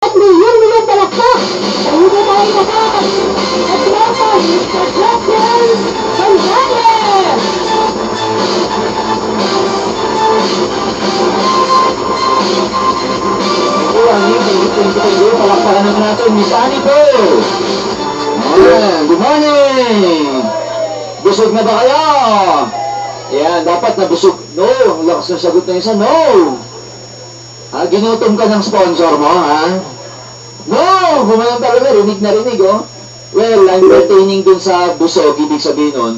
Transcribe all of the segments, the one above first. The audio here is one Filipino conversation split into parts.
at milyon-milyon palakpak. Hindi tayo nakas. At welcome, Mr. Justin Gonzalez. Palakpakan naman natin, Miss Annie po. Good morning. Busog na ba kayo? Yan, dapat na busog. No, ang lakas ng sagot na isa, no. Ginutom ka ng sponsor mo, ha? No, gumanon talaga, rinig na rinig, oh. Well, I'm pertaining dun sa busog, ibig sabihin nun,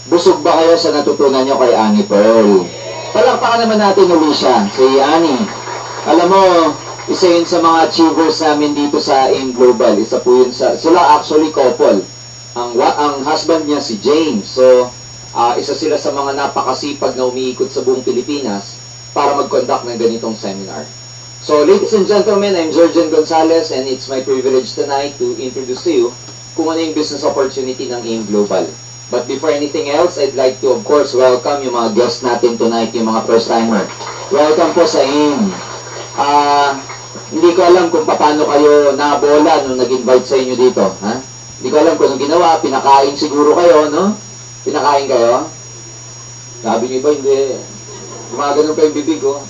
busog ba kayo sa natutunan nyo kay Annie Pearl? Palakpakan naman natin ulit siya, si Annie. Alam mo, isa yun sa mga achievers namin dito sa AIM Global. Isa po yun sila actually couple. Ang husband niya si James. So, isa sila sa mga napakasipag na umiikot sa buong Pilipinas para mag-conduct ng ganitong seminar. So, ladies and gentlemen, I'm Georgian Gonzalez and it's my privilege tonight to introduce to you kung ano yung business opportunity ng AIM Global. But before anything else, I'd like to, of course, welcome yung mga guests natin tonight, yung mga first-timer. Welcome po sa AIM. Hindi ko alam kung paano kayo nabola nung nag-invite sa inyo dito. Ha? Hindi ko alam kung anong ginawa. Pinakain siguro kayo, no? Pinakain kayo? Sabi niyo ba, hindi. Gumagano'n pa yung bibig ko.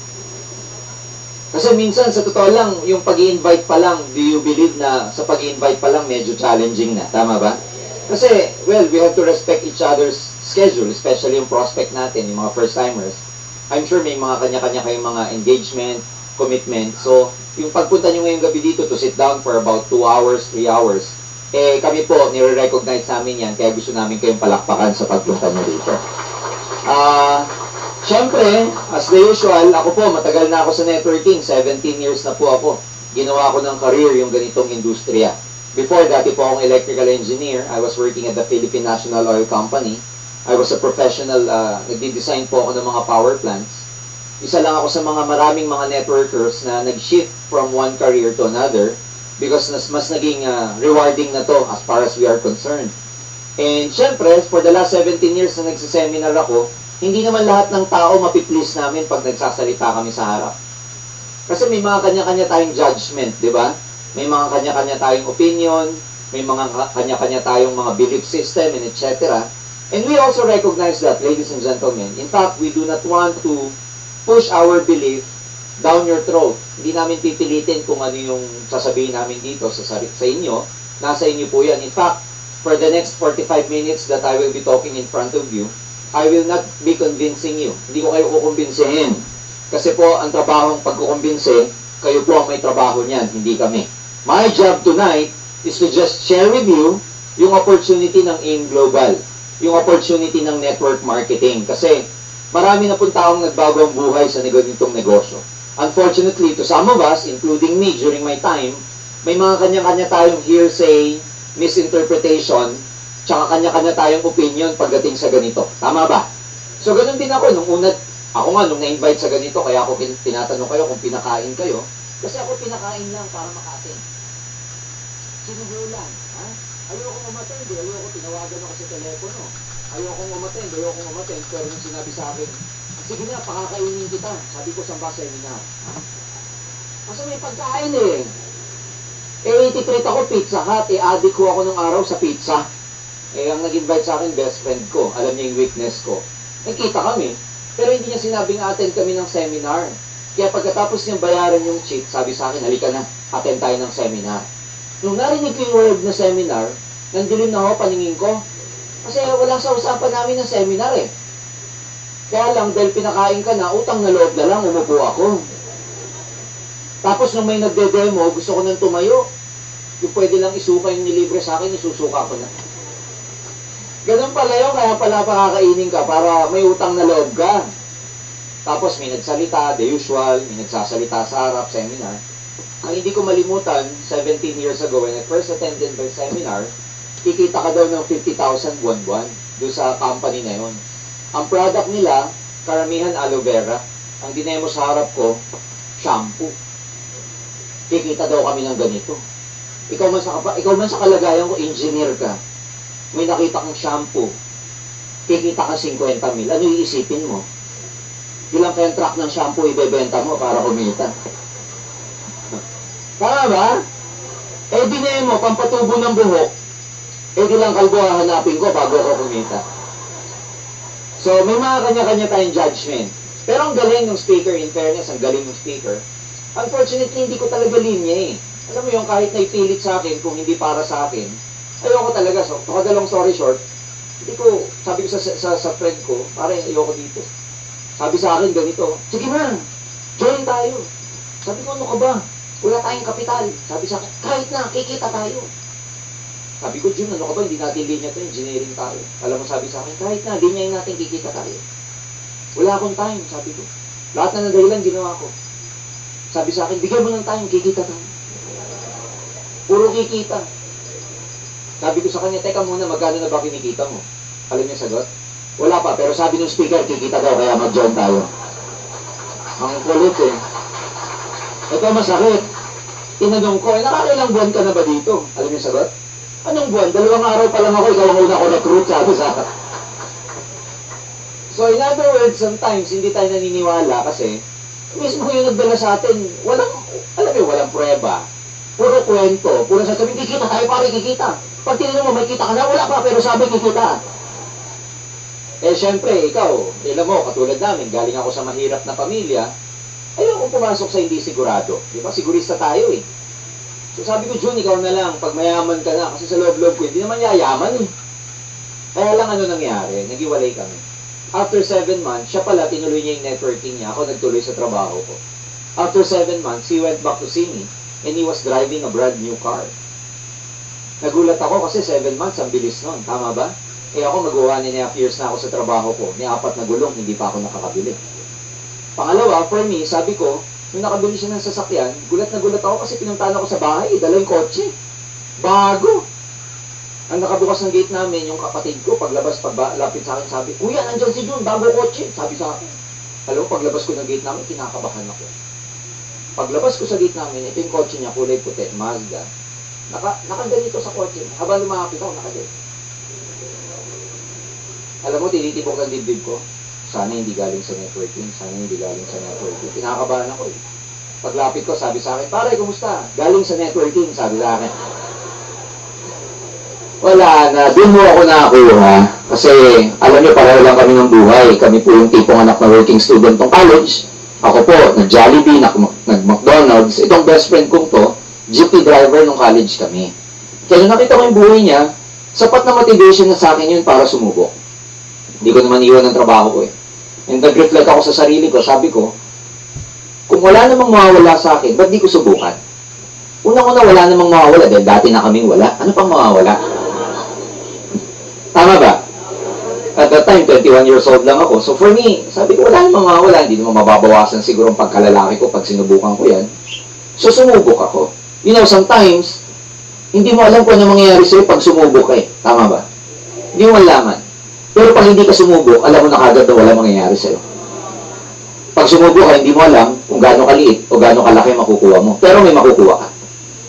Kasi minsan, sa totoo lang, yung pag-i-invite pa lang, do you believe na sa pag-i-invite pa lang, medyo challenging na. Tama ba? Kasi, well, we have to respect each other's schedule, especially yung prospect natin, yung mga first-timers. I'm sure may mga kanya-kanya kayong mga engagement, commitment. So, yung pagpunta nyo ngayong gabi dito to sit down for about 2 hours, 3 hours, kami po, nire-recognize namin yan, kaya gusto namin kayong palakpakan sa pagpunta nyo dito. Siyempre, as the usual, ako po, matagal na ako sa networking, 17 years na po ako. Ginawa ko ng career yung ganitong industriya. Before, dati po akong electrical engineer. I was working at the Philippine National Oil Company. I was a professional, nagdi-design po ako ng mga power plants. Isa lang ako sa mga maraming mga networkers na nag-shift from one career to another because mas naging rewarding na to as far as we are concerned. And syempre, for the last 17 years na nagsiseminar ako, hindi naman lahat ng tao mapiplease namin pag nagsasalita kami sa harap. Kasi may mga kanya-kanya tayong judgment, di ba? May mga kanya-kanya tayong opinion, may mga kanya-kanya tayong mga belief system, and etc. And we also recognize that, ladies and gentlemen. In fact, we do not want to push our belief down your throat. Hindi namin pipilitin kung ano yung sasabihin namin dito sa inyo. Nasa inyo po yan. In fact, for the next 45 minutes that I will be talking in front of you, I will not be convincing you. Hindi ko kayo kukumbinsihin. Kasi po, ang trabahong pagkukumbinsi, kayo po ang may trabaho niyan, hindi kami. My job tonight is to just share with you yung opportunity ng AIM Global. Yung opportunity ng network marketing. Kasi, marami na pong taong nagbago ang buhay sa ganitong negosyo. Unfortunately, to some of us, including me during my time, may mga kanya-kanya tayong hearsay, misinterpretation, tsaka kanya-kanya tayong opinion pagdating sa ganito. Tama ba? So, ganun din ako. Nung nung na-invite sa ganito, kaya ako tinatanong kayo kung pinakain kayo. Kasi ako pinakain lang para maka-attend. Sinugulan. Ha? Ayoko umattend, ayoko tinawagan ako sa telepono. Ayokong umattend, pero nung sinabi sa akin, sige na, pakakainin kita. Sabi ko sa seminar. Ha? Kasi may pagkain eh. Ititreat ako Pizza Hut. Addict ko ako nung araw sa pizza. Ang nag-invite sa akin, best friend ko. Alam niya yung weakness ko. Nagkita kami. Pero hindi niya sinabing attend kami ng seminar. Kaya pagkatapos niyang bayaran yung cheat, sabi sa akin, halika na, attend tayo ng seminar. Nung narinig ko yung word na seminar, nandilim na ako paningin ko. Kasi wala sa usapan namin ng seminar eh. Kaya lang, dahil pinakain ka na, utang na loob na lang, umupo ako. Tapos nung may nagde-demo, gusto ko nang tumayo. Yung pwede lang isuka yung nilibre sa akin, isusuka ko na. Ganun pala yun, kaya pala pakakainin ka para may utang na loob ka. Tapos may nagsalita, the usual, may nagsasalita sa harap, seminar. Ang hindi ko malimutan, 17 years ago, when I first attended my seminar, kikita ka daw ng 50,000 buwan-buwan doon sa company na yun. Ang product nila, karamihan aloe vera. Ang dinemo sa harap ko, shampoo. Kikita daw kami ng ganito. Ikaw man sa kalagayan ko, engineer ka. May nakita kang shampoo. Kikita ka 50 mil. Ano iisipin mo? Ilang kayang truck ng shampoo ibebenta mo para kumita? Tama ba? Eh, dinemo, pampatubo ng buhok. Eh, di lang kalbo hahanapin ko bago ako kumita. So, may mga kanya-kanya tayong judgment. Pero ang galing ng speaker, in fairness, ang galing ng speaker. Unfortunately, hindi ko talaga linya eh. Alam mo yung kahit naipilit sa akin, kung hindi para sa akin, ayoko talaga. So, pakadalong story short, hindi ko, sabi ko sa friend ko, pare, ayoko dito. Sabi sa akin ganito, sige na, join tayo. Sabi ko, ano ka ba? Wala tayong kapital. Sabi sa akin, kahit na, kikita tayo. Sabi ko, Jun, ano ka ba? Hindi natin linya ito, engineering tayo. Alam mo, sabi sa akin, kahit na, linyayin natin, kikita tayo. Wala akong time, sabi ko. Lahat na dahilan, ginawa ko. Sabi sa akin, bigyan mo ng time, kikita tayo. Puro kikita. Sabi ko sa kanya, teka muna, magkano na ba kinikita mo? Alam niya sagot? Wala pa, pero sabi ng speaker, kikita daw, kaya mag-join tayo. Ang kulit eh. Ito masakit. Tinanong ko, nakakailang buwan ka na ba dito? Alam niya sagot? Anong buwan? 2 araw pa lang ako, ikaw ang una ko recruit, sabi sa akin. So in other words, sometimes hindi tayo naniniwala kasi mismo yung nagdala sa atin, walang, alam mo, walang prueba. Puro kwento. Puro sasabihin, kikita tayo, pare, kikita. Pag tinanong mo, may kita ka na, wala pa, pero sabi kikita. Eh, syempre, ikaw, alam mo, katulad namin, galing ako sa mahirap na pamilya, ayoko pumasok sa hindi sigurado. Di ba? Sigurista tayo eh. So sabi ko, Jun, ikaw na lang, pag mayaman ka na, kasi sa loob-loob ko, hindi naman yayaman eh. Kaya lang ano nangyari, nagiwalay kami. After 7 months, siya pala, tinuloy niya yung networking niya, ako nagtuloy sa trabaho ko. After 7 months, he went back to see me, and he was driving a brand new car. Nagulat ako kasi 7 months, ang bilis nun. Tama ba? Eh ako, mag-1.5 years na ako sa trabaho ko. May 4 na gulong, hindi pa ako nakakabili. Pangalawa, for me, sabi ko, nung nakabili siya ng sasakyan, gulat na gulat ako kasi pinuntahan ako sa bahay, dala yung kotse. Bago! Ang nakabukas ng gate namin, yung kapatid ko, paglabas, paglapit sa akin, sabi, Kuya, nandyan si Jun, bago kotse. Sabi sa akin. Alam mo, paglabas ko ng gate namin, kinakabahan ako. Paglabas ko sa gate namin, ito yung kotse niya, kulay puti, Mazda. Nakaganito sa kotse. Habang lumapit ako, nakaganito. Alam mo, tinitibok ang dibdib ko. Sana hindi galing sa networking. Sana hindi galing sa networking. Pinakabahan ako eh. Paglapit ko, sabi sa akin, pare, kumusta? Galing sa networking, sabi sa akin. Wala na, doon mo ako nakakuha. Kasi, alam niyo, pareho lang kami ng buhay. Kami po yung tipong anak na working student ng college. Ako po, nag-Jollibee, nag-McDonald's. Itong best friend kong to, jeepney driver ng college kami. Kaya nung nakita ko yung buhay niya, sapat na motivation na sa akin yun para sumubok. Hindi ko naman iwan ng trabaho ko eh. And nag-reflect ako sa sarili ko, sabi ko, kung wala namang mawawala sa akin, ba't di ko subukan? Unang-una, wala namang mawawala dahil dati na kaming wala. Ano pang mawawala? Tama ba? At that time, 21 years old lang ako. So for me, sabi ko, wala namang mawawala. Hindi naman mababawasan siguro ang pagkalalaki ko pag sinubukan ko yan. So sumubok ako. You know, sometimes, hindi mo alam kung ano mangyayari sa'yo pag sumubok ka eh. Tama ba? Hindi mo malaman. Pero pag hindi ka sumubok, alam mo na kagad na wala mangyayari sa'yo. Pag sumubok ka, hindi mo alam kung gaano kaliit o gaano kalaki makukuha mo. Pero may makukuha ka.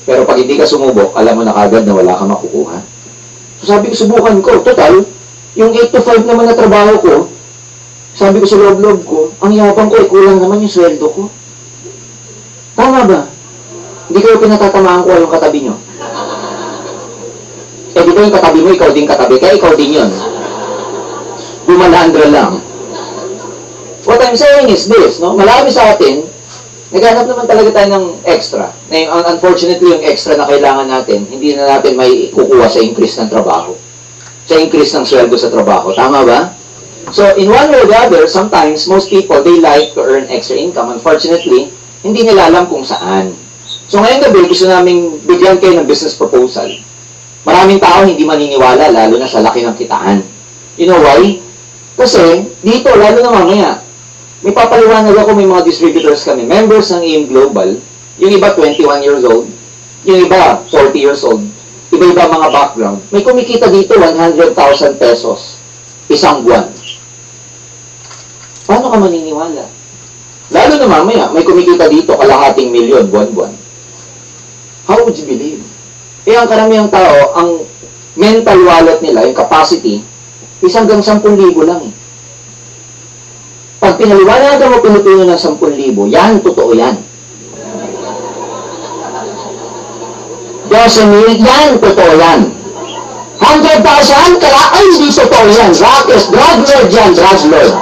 Pero pag hindi ka sumubok, alam mo na kagad na wala ka makukuha. So sabi ko, subukan ko. Total, yung 8 to 5 naman na trabaho ko, sabi ko sa loob-loob ko, ang yabang ko, kulang naman yung sweldo ko. Tama ba? Hindi kayo pinatatamaan ko yung katabi nyo. Eh, di ba yung katabi mo, ikaw din katabi, kaya ikaw din yun. Bumalandra lang. What I'm saying is this, no? Marami sa atin, naghanap naman talaga tayo ng extra. Unfortunately, yung extra na kailangan natin, hindi na natin may kukuha sa increase ng trabaho. Sa increase ng sweldo sa trabaho. Tama ba? So, in one way or the other, sometimes, most people, they like to earn extra income. Unfortunately, hindi nila alam kung saan. So, ngayong gabi, gusto namin bigyan kayo ng business proposal. Maraming tao hindi maniniwala, lalo na sa laki ng kitaan. You know why? Kasi, dito, lalo na mamaya, may papaliwanag ako, may mga distributors kami, members ng EM Global, yung iba 21 years old, yung iba 40 years old, iba-iba mga background. May kumikita dito 100,000 pesos isang buwan. Paano ka maniniwala? Lalo na mamaya, may kumikita dito kalahating milyon buwan-buwan. How would you believe? Eh, ang karamihang tao, ang mental wallet nila, yung capacity, is hanggang 10,000 lang eh. Pag pinaliwanagan mo pinutuno ng 10,000, yan, totoo yan. 12 mil, yan, totoo yan. 100,000, kaya ay hindi totoo yan. Rockets, drug lord yan, drug lord.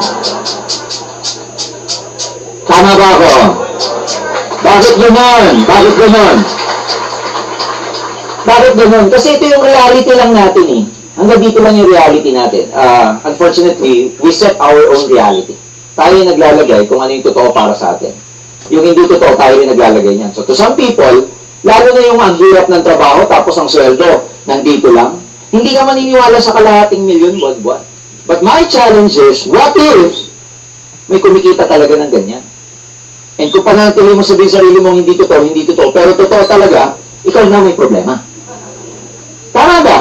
Tama ba ako? Bakit gano'n? Bakit gano'n? Bakit gano'n? Kasi ito yung reality lang natin eh. Hanggang dito lang yung reality natin. Unfortunately, we set our own reality. Tayo yung naglalagay kung ano yung totoo para sa atin. Yung hindi totoo, tayo yung naglalagay niyan. So to some people, lalo na yung ang hirap ng trabaho, tapos ang sweldo, nandito lang, hindi ka maniniwala sa kalahating milyon buwan-buwan. But my challenge is, what if may kumikita talaga ng ganyan? And kung panatili mo sabihin sarili mong hindi totoo, pero totoo talaga, ikaw na may problema. Tama ba?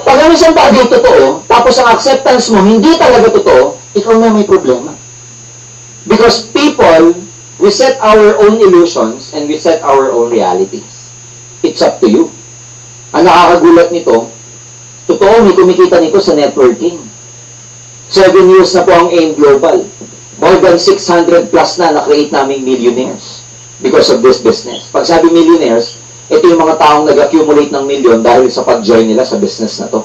Pag ang isang bagay totoo, tapos ang acceptance mo hindi talaga totoo, ikaw na may problema. Because people, we set our own illusions and we set our own realities. It's up to you. Ang nakakagulat nito, totoo, may kumikita nito sa networking. 7 years na po ang AIM Global. More than 600 plus na na-create naming millionaires because of this business. Pag sabi millionaires, ito yung mga taong nag-accumulate ng million dahil sa pag-join nila sa business na to.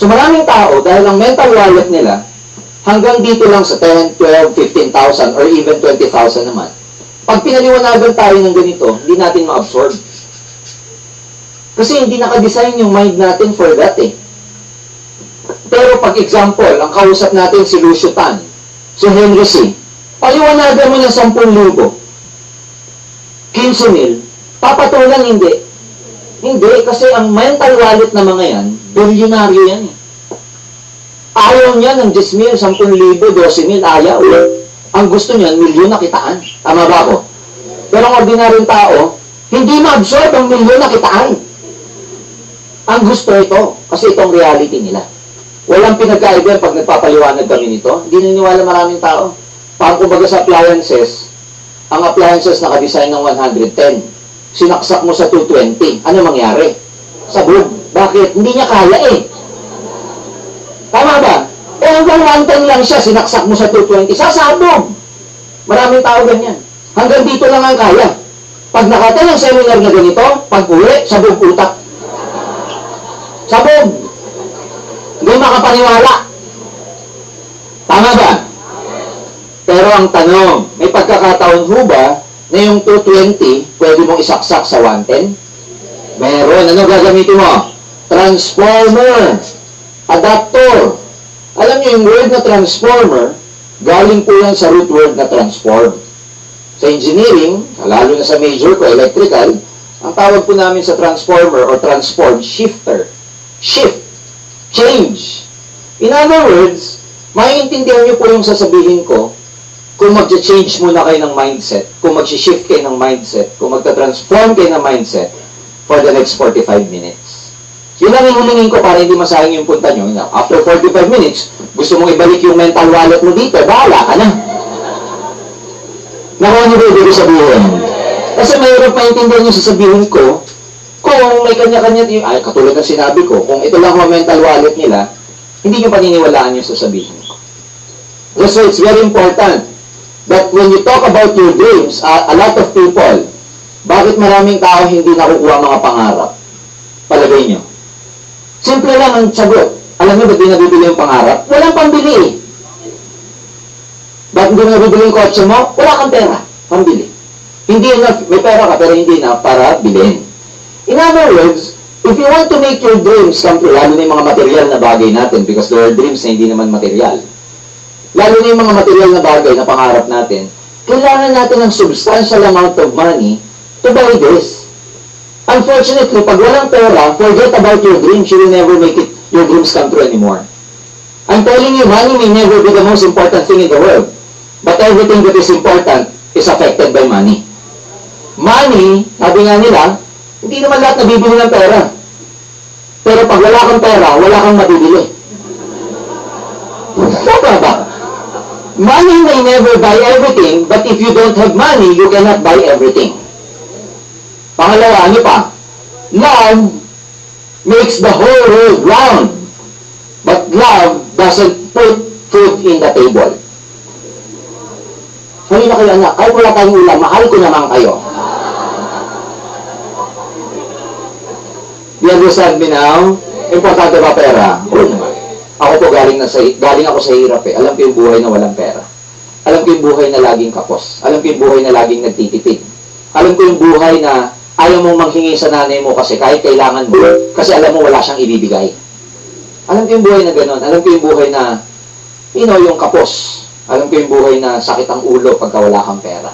So maraming tao, dahil ang mental wallet nila, hanggang dito lang sa 10, 12, 15,000 or even 20,000 naman. Pag pinaliwanagan tayo ng ganito, hindi natin ma-absorb. Kasi hindi nakadesign yung mind natin for that eh. Pero pag example, ang kausap natin si Lucio Tan, si Henry C. Paliwanagan mo ng 10,000, 15,000, papatulan hindi. Hindi, kasi ang mental wallet na mga yan, bilyonaryo yan eh. Ayaw niya ng 10,000, 10,000, 12,000, ayaw. Ang gusto niya, milyon na kitaan. Tama ba ako? Pero ang ordinaryong tao, hindi ma-absorb ang milyon na kitaan. Ang gusto ito, kasi itong reality nila. Walang pinagkaiba pag nagpapaliwanag kami nito. Hindi naniniwala maraming tao. Parang kumbaga sa appliances, ang appliances nakadesign ng 110. Sinaksak mo sa 220. Ano mangyari? Sabog. Bakit? Hindi niya kaya eh. Tama ba? Eh hanggang 110 lang siya, sinaksak mo sa 220. Sasabog. Maraming tao ganyan. Hanggang dito lang ang kaya. Pag nakatay ang seminar na ganito, pag uwi, sabog utak. Sabog. Hindi makapaniwala. Tama ba? Pero ang tanong, may pagkakataon ho ba na yung 220 pwede mong isaksak sa 110? Meron. Ano gagamitin mo? Transformer. Adapter. Alam niyo, yung word na transformer, galing po yan sa root word na transform. Sa engineering, lalo na sa major ko, electrical, ang tawag po namin sa transformer or transform, shifter. Shift. Change. In other words, maiintindihan niyo po yung sasabihin ko kung mag-change muna kayo ng mindset, kung mag-shift kayo ng mindset, kung magta-transform kayo ng mindset for the next 45 minutes. Yun ang hinulingin ko para hindi masayang yung punta nyo. After 45 minutes, gusto mong ibalik yung mental wallet mo dito, bahala ka na. Nakuha niyo ba ibig sabihin? Kasi mahirap maintindihan yung sasabihin ko kung may kanya-kanya, ay katulad ng sinabi ko, kung ito lang ang mental wallet nila, hindi nyo paniniwalaan yung sasabihin ko. So it's very important that when you talk about your dreams, a lot of people, bakit maraming tao hindi nakukuha mga pangarap? Palagay nyo. Simple lang ang sagot. Alam nyo ba't di nabibili yung pangarap? Walang pambili eh. Ba't hindi nabibili yung kotse mo? Wala kang pera. Pambili. Hindi enough, may pera ka pero hindi enough para bilhin. In other words, if you want to make your dreams come true, lalo na yung mga material na bagay natin, because there are dreams na hindi naman material, lalo na yung mga material na bagay na pangarap natin, kailangan natin ng substantial amount of money to buy this. Unfortunately, pag walang pera, forget about your dreams. You will never make your dreams come true anymore. I'm telling you, money may never be the most important thing in the world. But everything that is important is affected by money. Money, sabi nga nila, hindi naman lahat nabibili ng pera. Pero pag wala kang pera, wala kang mabibili. Tama ba? Money may never buy everything, but if you don't have money, you cannot buy everything. Pangalawa, ano pa? Love makes the whole world round. But love doesn't put food in the table. Halina kayo anak, kahit wala tayong ulam, mahal ko naman kayo. Do you understand me now? Importante ba pera? Oo naman. Ako po galing ako sa hirap eh. Alam ko yung buhay na walang pera. Alam ko yung buhay na laging kapos. Alam ko yung buhay na laging nagtitipid. Alam ko yung buhay na ayaw mong manghingi sa nanay mo kasi kahit kailangan mo, kasi alam mo wala siyang ibibigay. Alam ko yung buhay na gano'n. Alam ko yung buhay na, yung kapos. Alam ko yung buhay na sakit ang ulo pagka wala kang pera.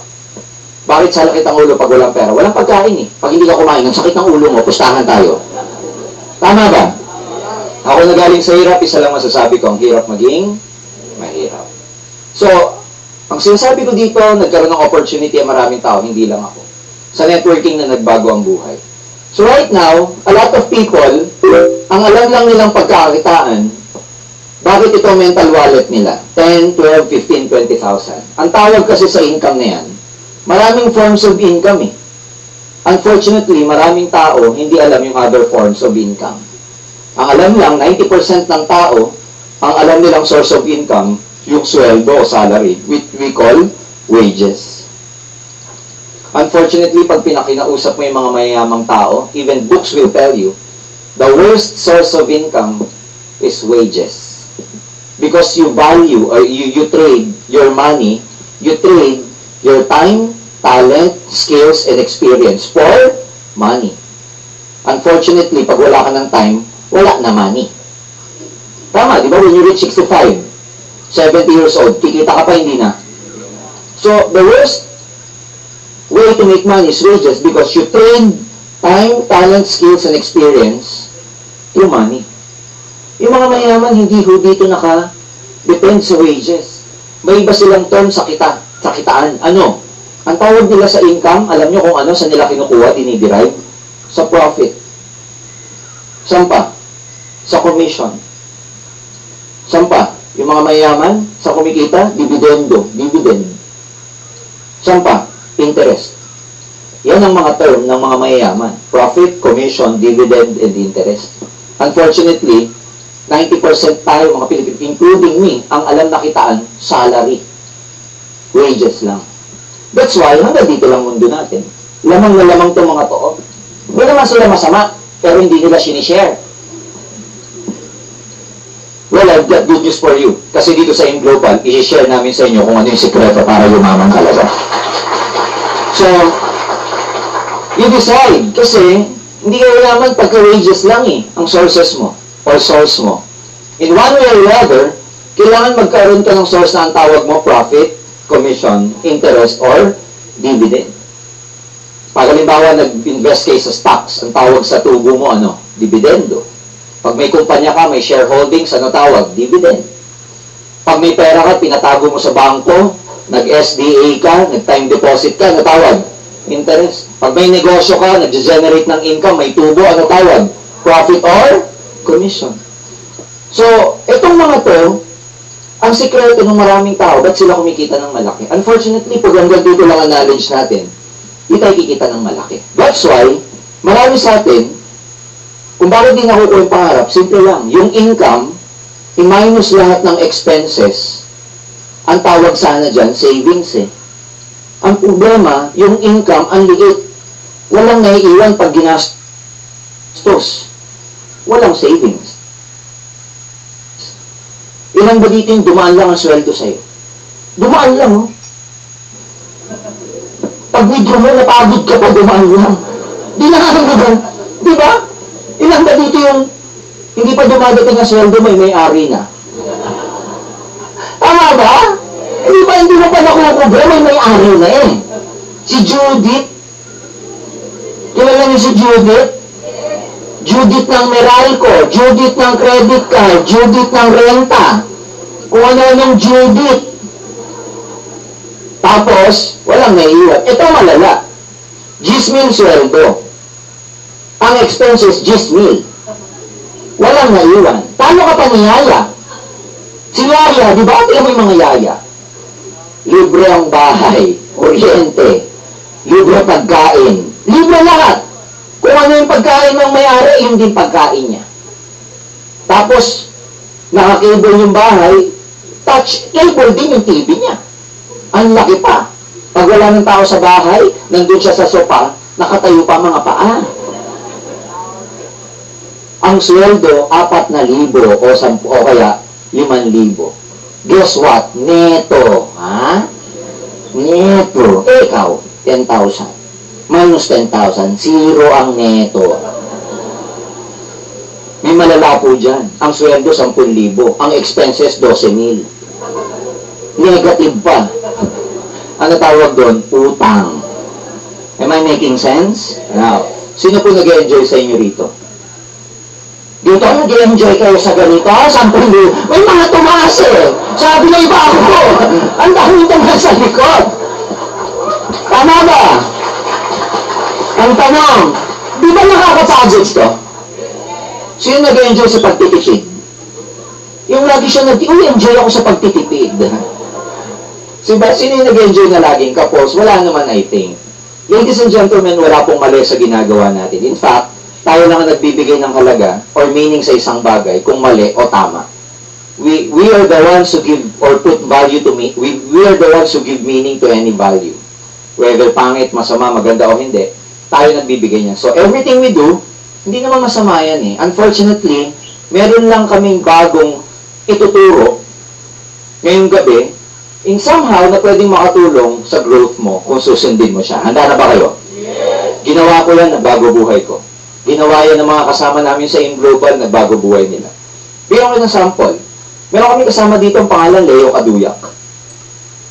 Bakit sakit ang ulo pag walang pera? Walang pagkain eh. Pag hindi ka kumain, ang sakit ng ulo mo, pustahan tayo. Tama ba? Ako na galing sa hirap, isa lang masasabi ko, ang hirap maging mahirap. So, ang sinasabi ko dito, nagkaroon ng opportunity ang maraming tao, hindi lang ako. Sa networking na nagbago ang buhay. So right now, a lot of people, ang alam lang nilang pagkakakitaan, bakit ito mental wallet nila? 10, 12, 15, 20,000. Ang tawag kasi sa income na yan, maraming forms of income eh. Unfortunately, maraming tao hindi alam yung other forms of income. Ang alam lang, 90% ng tao, ang alam nilang source of income, yung sweldo o salary, which we call wages. Unfortunately, pag pinakinausap mo yung mga mayayamang tao, even books will tell you, the worst source of income is wages. Because you value, or you trade your money, you trade your time, talent, skills, and experience for money. Unfortunately, pag wala ka ng time, wala na money. Tama, di ba? When you reach 65, 70 years old, kikita ka pa, hindi na. So, the worst way to make money is wages because you trade time, talent, skills, and experience through money. Yung mga mayaman, hindi ho dito naka-depend sa wages. May iba silang term sa kitaan. Ano? Ang tawag nila sa income, alam nyo kung ano, sa nila kinukuha, diniderive? Sa profit. Saan pa? Sa commission. Saan pa? Yung mga mayaman, sa kumikita, dividendo, dividend. Saan pa? Interest. Yan ang mga term ng mga mayayaman. Profit, commission, dividend, and interest. Unfortunately, 90% tayo, mga Pilipino, including me, ang alam na kitaan, salary. Wages lang. That's why, hanggang dito lang mundo natin. Lamang na lamang itong mga to. Hindi naman sila masama, pero hindi nila sinishare. Well, I've got good news for you. Kasi dito sa InGlobal, i-share namin sa inyo kung ano yung sekreto para yumaman talaga. So, you decide. Kasi, hindi ka yaman pagka-wages lang eh, ang sources mo, or source mo. In one way or another, kailangan magkaroon ka ng source na ang tawag mo, profit, commission, interest, or dividend. Pag halimbawa, nag-invest kayo sa stocks, ang tawag sa tubo mo, dividendo. Pag may kumpanya ka, may shareholdings, tawag? Dividend. Pag may pera ka, pinatago mo sa bangko, nag-SDA ka, nag-time deposit ka, tawag? Interest. Pag may negosyo ka, nag-generate ng income, may tubo, tawag? Profit or commission. So, itong mga to, ang sikreto ng maraming tao, ba't sila kumikita ng malaki? Unfortunately, pag hanggang dito lang ang knowledge natin, hindi tayo kikita ng malaki. That's why, marami sa atin, kung bakit din nakukuha yung pangarap, simple lang. Yung income, i-minus lahat ng expenses. Ang tawag sana dyan, savings eh. Ang problema, yung income, ang liit. Walang naiiwan pag ginastos. Walang savings. Ilan ba dito yung dumaan lang ang sweldo sa'yo? Dumaan lang, oh. Pag withdraw mo, napagod ka pa, dumaan lang. Di nakakagagan. Di ba? Ilan ba dito yung hindi pa dumadating ang sweldo mo, may-ari na? Tama ba? Hindi mo pa nakukubra, may-ari na eh. Si Judith, kilala niyo si Judith? Judith ng Meralco, Judith ng credit card, Judith ng renta. Kung ano yung Judith. Tapos, walang naiiwan. Ito malala. 10,000 sweldo. Ang expenses, 10,000. Walang naiwan. Paano ka pa ni Yaya? Si Yaya, di ba? Tingnan mo yung mga Yaya. Libre ang bahay, kuryente, libre pagkain, libre lahat. Kung ano yung pagkain ng may-ari, yun din pagkain niya. Tapos, naka-cable yung bahay, touch cable din yung TV niya. Ang laki pa. Pag wala ng tao sa bahay, nandun siya sa sopa, nakatayo pa mga paa. Ang sweldo, 4,000 o 10 o kaya 5,000. Guess what? Neto. Ha? Neto. Ikaw, 10,000. Minus 10,000, zero ang neto. May malala po dyan. Ang sweldo, 10,000. Ang expenses, 12,000. Negative pa. Ano tawag doon? Utang. Am I making sense? Now, sino po nag-enjoy sa inyo rito? Dito nag-enjoy kayo sa ganito? 10,000. May mga tumaas eh. Sabi na iba ako. Ang daming tumaas sa likod. Tama ba? Ang tanong, di ba nakakapagod to? Sino nag-enjoy sa pagtitipid? Yung lagi siya enjoy ako sa pagtitipid. Sino yung nag-enjoy na laging kapos? Wala naman, I think. Ladies and gentlemen, wala pong mali sa ginagawa natin. In fact, tayo lang ang nagbibigay ng halaga or meaning sa isang bagay kung mali o tama. We are the ones who give or put value to me. We are the ones who give meaning to any value. Whether pangit, masama, maganda o hindi, tayo nagbibigay niya. So everything we do, hindi naman masama yan eh. Unfortunately, meron lang kaming bagong ituturo ngayong gabi in somehow na pwedeng makatulong sa growth mo kung susundin mo siya. Handa na ba kayo? Yes. Ginawa ko yan, nagbago buhay ko. Ginawa yan ng mga kasama namin sa InGlobal, nagbago buhay nila. Bigyan ko ng sample. Meron kami kasama dito ang pangalan Leo Kaduyak.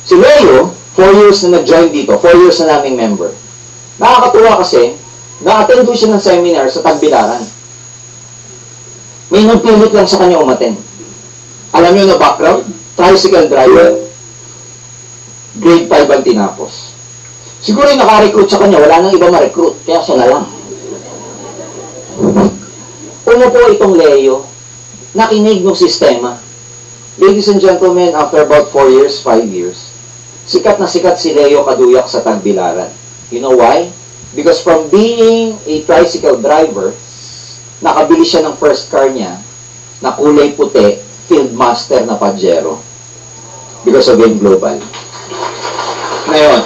Si Leo, 4 years na nag-join dito, 4 years na naming member. Nakakatuwa kasi, na-attend siya ng seminar sa Tagbilaran. May nagpilit lang sa kanya umaten. Alam niyo na background? Tricycle driver. Grade 5 ang tinapos. Siguro yung naka-recruit sa kanya, wala nang iba ma-recruit, kaya siya na lang. Una po itong Leo, nakinig ng sistema. Ladies and gentlemen, after about 4 years, 5 years, sikat na sikat si Leo Kaduyak sa Tagbilaran. You know why? Because from being a tricycle driver, nakabili siya ng first car niya na kulay puti, field master na Pajero. Because of InGlobal. Ngayon,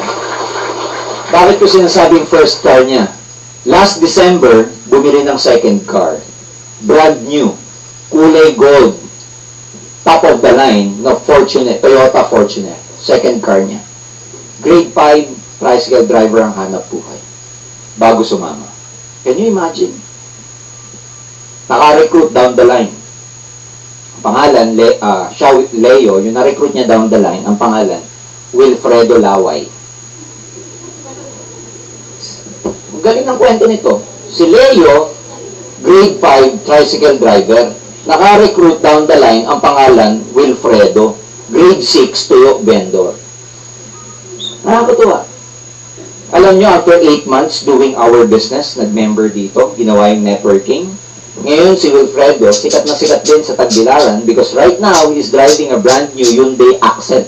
bakit ko sinasabing first car niya? Last December, bumili ng second car. Brand new. Kulay gold. Top of the line na Fortuner, Toyota Fortuner. Second car niya. Grade 5, tricycle driver ang hanap buhay. Bago sumama. Can you imagine? Naka-recruit down the line. Ang pangalan, Leo, yung na-recruit niya down the line, ang pangalan, Wilfredo Laway. Ang galing ng kwento nito. Si Leo, grade 5, tricycle driver, naka-recruit down the line, ang pangalan, Wilfredo, grade 6, tuyo vendor. Nakakatuwa. Alam nyo, after 8 months doing our business, nag-member dito, ginawa yung networking. Ngayon, si Wilfredo, sikat na sikat din sa Tagbilaran because right now, he's driving a brand new Hyundai Accent.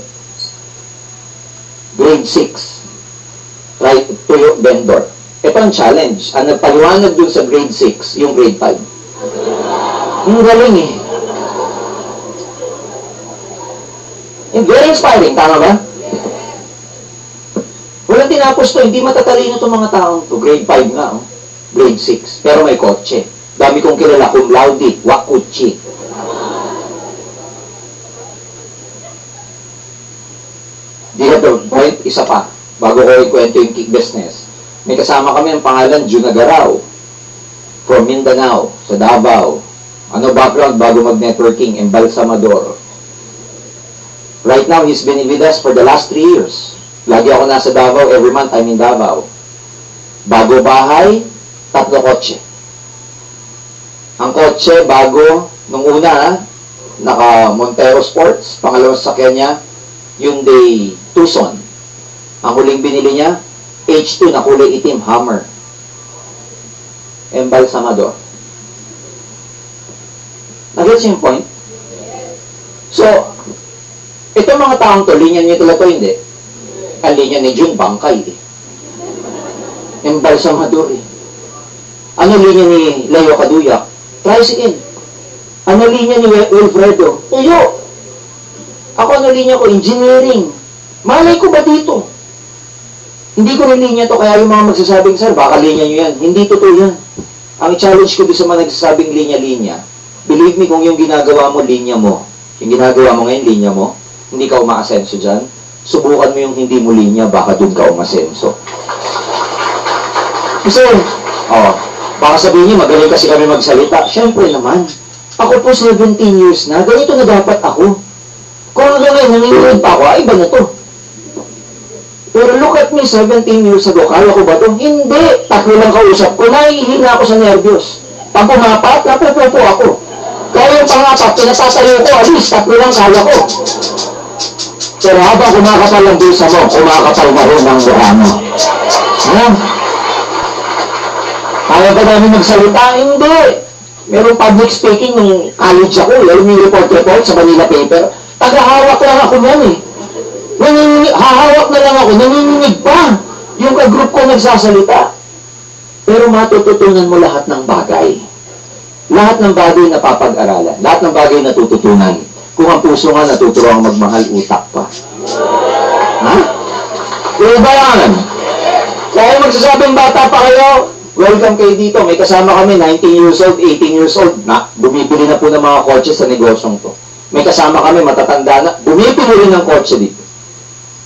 Grade 6. Right, tuyo vendor. Ito ang challenge. Ang nagpaliwanag dun sa grade 6, yung grade 5. Yung galing eh. Yung very inspiring, tama ba? Walang tinapos to, hindi matatalino itong mga taong to. Grade 5 nga, oh. Grade 6. Pero may kotse. Dami kong kilala, cum laude, wakuchi. Di na to, point, isa pa. Bago ko ikwento yung kick business. May kasama kami ang pangalan, Junagaraw. From Mindanao, sa Davao. Ano background bago mag-networking? Embalsamador. Right now, he's been with us for the last 3 years. Lagi ako nasa Davao. Every month, I'm in Davao. Bago bahay, 3 kotse. Ang kotse, bago, nung una, naka Montero Sports. Pangalawang sakyan niya, Hyundai Tucson. Ang huling binili niya, H2 na kulay itim, Hummer. Embalsamador. Nag-gets yung point? So, itong mga taong to, linya niyo talaga to, hindi. Ang linya ni Jun, bangkay eh. Embalsamador eh. Ano linya ni Leo Kaduyak? Tricycle. Ano linya ni Wilfredo? Tuyo. Ako ano linya ko? Engineering. Malay ko ba dito? Hindi ko rin linya to, kaya yung mga magsasabing, sir, baka linya nyo yan. Hindi totoo yan. Ang challenge ko doon sa mga nagsasabing linya-linya, believe me, kung yung ginagawa mo, linya mo, yung ginagawa mo ngayon, linya mo, hindi ka umaasenso dyan, subukan mo yung hindi mo linya, baka doon ka umasenso. Kasi, baka sabihin niyo, magaling kasi kami magsalita. Siyempre naman, ako po 17 years na, ganito na dapat ako. Kung hanggang ngayon, nanginginig pa ako, iba na to. Pero look at me, 17 years ago, kaya ko ba to? Hindi! Tatlo lang kausap ko, nahihina ako sa nervyos. Pag pumapat, napupupo ako. Kaya yung pangapat, pinatatayo ko, at least, tatlo lang kaya ko. Pero habang kumakapal ang bisa mo, kumakapal na rin ang mukha mo. Ha? Kaya ba namin magsalita? Hindi! Merong public speaking nung college ako, yung report sa Manila paper. Tagahawak lang ako yan eh. Hahawak na lang ako, nanginginig pa. Yung ka-group ko nagsasalita. Pero matututunan mo lahat ng bagay. Lahat ng bagay na papag-aralan. Lahat ng bagay na tututunan. Kung ang puso nga natuturuang magmahal, utak pa. Ha? Kaya ba yan? Kaya magsasabing bata pa kayo, welcome kayo dito. May kasama kami, 19 years old, 18 years old. Bumibili na po ng mga kotse sa negosyong to. May kasama kami, matatanda na, bumibili rin ng kotse dito.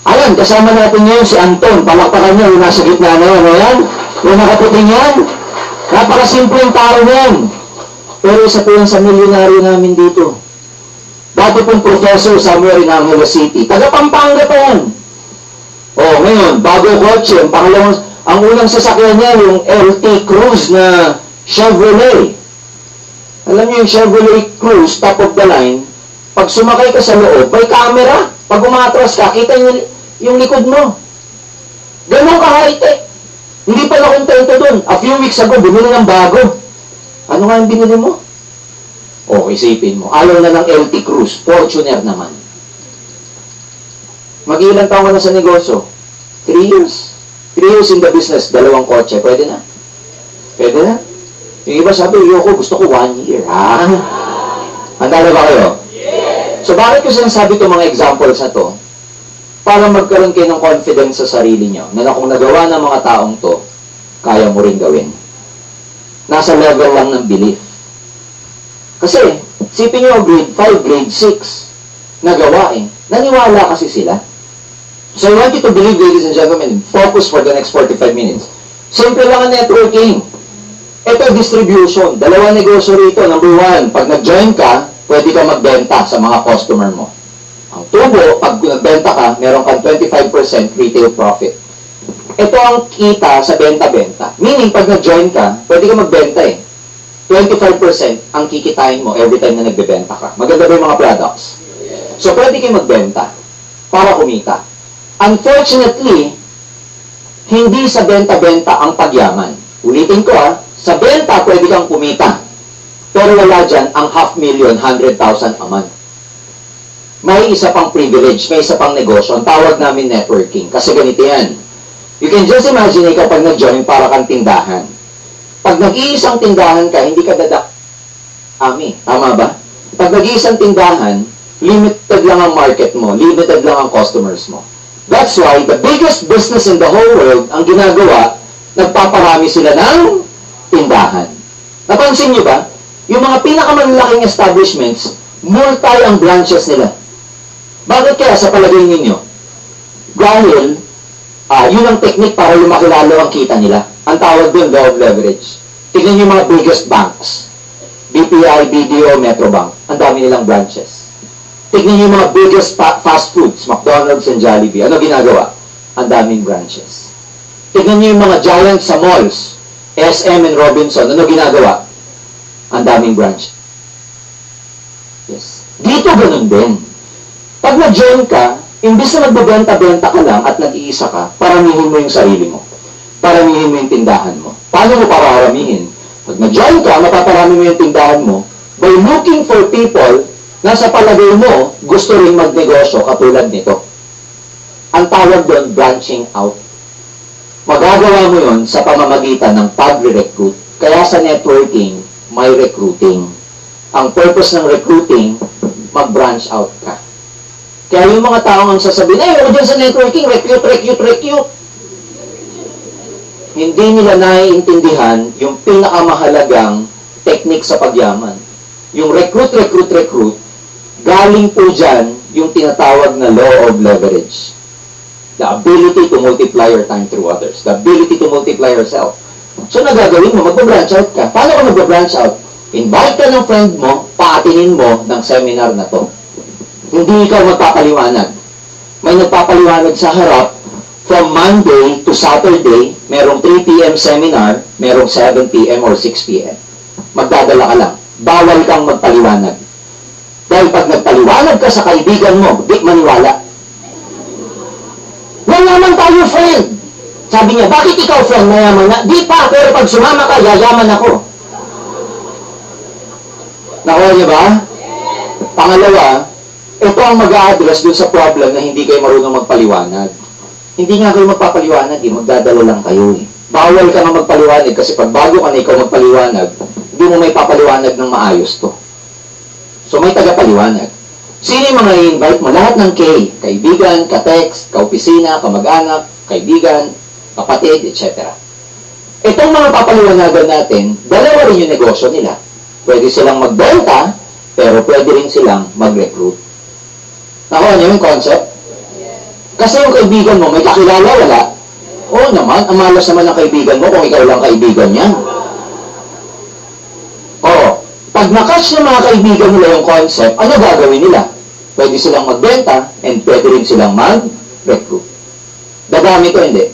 Ayan, kasama natin ngayon si Anton. Palakpakan niya, yung nasa gitna na yan. Ayan, yung nakaputing yan. Napakasimpleng tao yan. Pero isa po yan sa milyonaryo namin dito. Dati pong professor somewhere in Angeles City. Taga Pampanga pa yan. Ngayon, bago kotse, ang unang sasakyan niya, yung LT Cruise na Chevrolet. Alam niyo yung Chevrolet Cruise, top of the line, pag sumakay ka sa loob, may camera. Pag umatras ka, kita niyo yung likod mo. Ganun ka high-tech. Hindi pa na kontento dun. A few weeks ago, bumili ng bago. Ano nga yung binili mo? Isipin mo. Ayaw na ng LT Cruise. Fortuner naman. Mag-ilang taon ka na sa negosyo? 3 years. 3 years in the business, 2 kotse. Pwede na? Pwede na? Yung iba sabi, gusto ko 1 year. Ha? Handa na ba kayo? So, bakit ko sinasabi itong mga examples na to? Para magkaroon kayo ng confidence sa sarili nyo na kung nagawa ng mga taong to, kaya mo rin gawin. Nasa level lang ng belief. Kasi, sipin nyo, grade 5, grade 6, nagawain. Naniwala kasi sila. So, I want you to believe, ladies and gentlemen, focus for the next 45 minutes. Simple lang ang networking. Ito, distribution. 2 negosyo rito. Number 1, pag nag-join ka, pwede ka magbenta sa mga customer mo. Ang tubo, pag nagbenta ka, meron kang 25% retail profit. Ito ang kita sa benta-benta. Meaning, pag nag-join ka, pwede ka magbenta eh. 25% ang kikitain mo every time na nagbebenta ka. Maganda ba yung mga products? So, pwede kayo magbenta para kumita. Unfortunately, hindi sa benta-benta ang pagyaman. Ulitin ko sa benta pwede kang kumita. Pero wala dyan ang 500,000, 100,000 a month. May isa pang privilege, may isa pang negosyo. Ang tawag namin networking. Kasi ganito yan. You can just imagine ikaw pag nag-join para kang tindahan. Pag nag-iisang tindahan ka, hindi ka Tama ba? Pag nag-iisang tindahan, limited lang ang market mo, limited lang ang customers mo. That's why the biggest business in the whole world, ang ginagawa, nagpaparami sila ng tindahan. Napansin niyo ba? Yung mga pinakamalalaking establishments, multi ang branches nila. Bakit kaya sa palagay ninyo? Dahil, yun ang technique para lumaki lalo ang kita nila. Ang tawag doon, law of leverage. Tignan yung mga biggest banks. BPI, BDO, Metrobank. Ang dami nilang branches. Tignan yung mga biggest fast foods, McDonald's and Jollibee. Ano ginagawa? Ang daming branches. Tignan nyo yung mga giants sa malls, SM and Robinson. Ano ginagawa? Ang daming branch. Yes. Dito ganun din. Pag na-join ka, imbis na magbabenta-benta ka lang at nag-iisa ka, paramihin mo yung sarili mo. Paramihin mo yung tindahan mo. Paano mo pararamihin? Pag na-join ka, mapaparami mo yung tindahan mo by looking for people na sa palagay mo gusto rin magnegosyo katulad nito. Ang tawag doon, branching out. Magagawa mo yun sa pamamagitan ng pag-recruit. Kaya sa networking, may recruiting. Ang purpose ng recruiting, mag-branch out ka. Kaya yung mga taong ang sasabihin, ako dyan sa networking, recruit. hindi nila naiintindihan yung pinakamahalagang technique sa pagyaman. Yung recruit, galing po dyan yung tinatawag na law of leverage. The ability to multiply your time through others. The ability to multiply yourself. So, nagagawin mo, mag-branch out ka. Paano ka mag-branch out? Invite ka ng friend mo, paatinin mo ng seminar na to. Hindi ikaw magpapaliwanag. May nagpapaliwanag sa harap, from Monday to Saturday, merong 3 p.m. seminar, merong 7 p.m. or 6 p.m. Magdadala ka lang. Bawal kang magpaliwanag. Dahil pag nagpaliwanag ka sa kaibigan mo, di maniwala. Mayaman tayo, friend. Sabi niya, bakit ikaw, friend, mayaman na? Di pa, pero pag sumama ka, yayaman ako. Nakuha niyo ba? Pangalawa, ito ang mag-a-address dun sa problem na hindi kayo marunong magpaliwanag. Hindi nga kayo magpapaliwanag, magdadala lang kayo. Bawal ka nga magpaliwanag kasi pag bago ka na ikaw magpaliwanag, hindi mo may papaliwanag ng maayos to. So may tagapaliwanag. Sino yung mga i-invite mo? Lahat ng K. Kaibigan, ka-text, ka-opisina, kamag-anak, kaibigan, kapatid, etc. Itong mga papaliwanagan natin, dalawa rin yung negosyo nila. Pwede silang magbenta, pero pwede rin silang mag-recruit. Nakuha niyo yung concept? Kasi yung kaibigan mo, may kakilala, wala? Oo naman, ang malas naman ng kaibigan mo kung ikaw lang kaibigan niya. Oo. Pag nakatch ng mga kaibigan nila yung concept, ano gagawin nila? Pwede silang magbenta and pwede rin silang mag-recruit. Dadami to, hindi?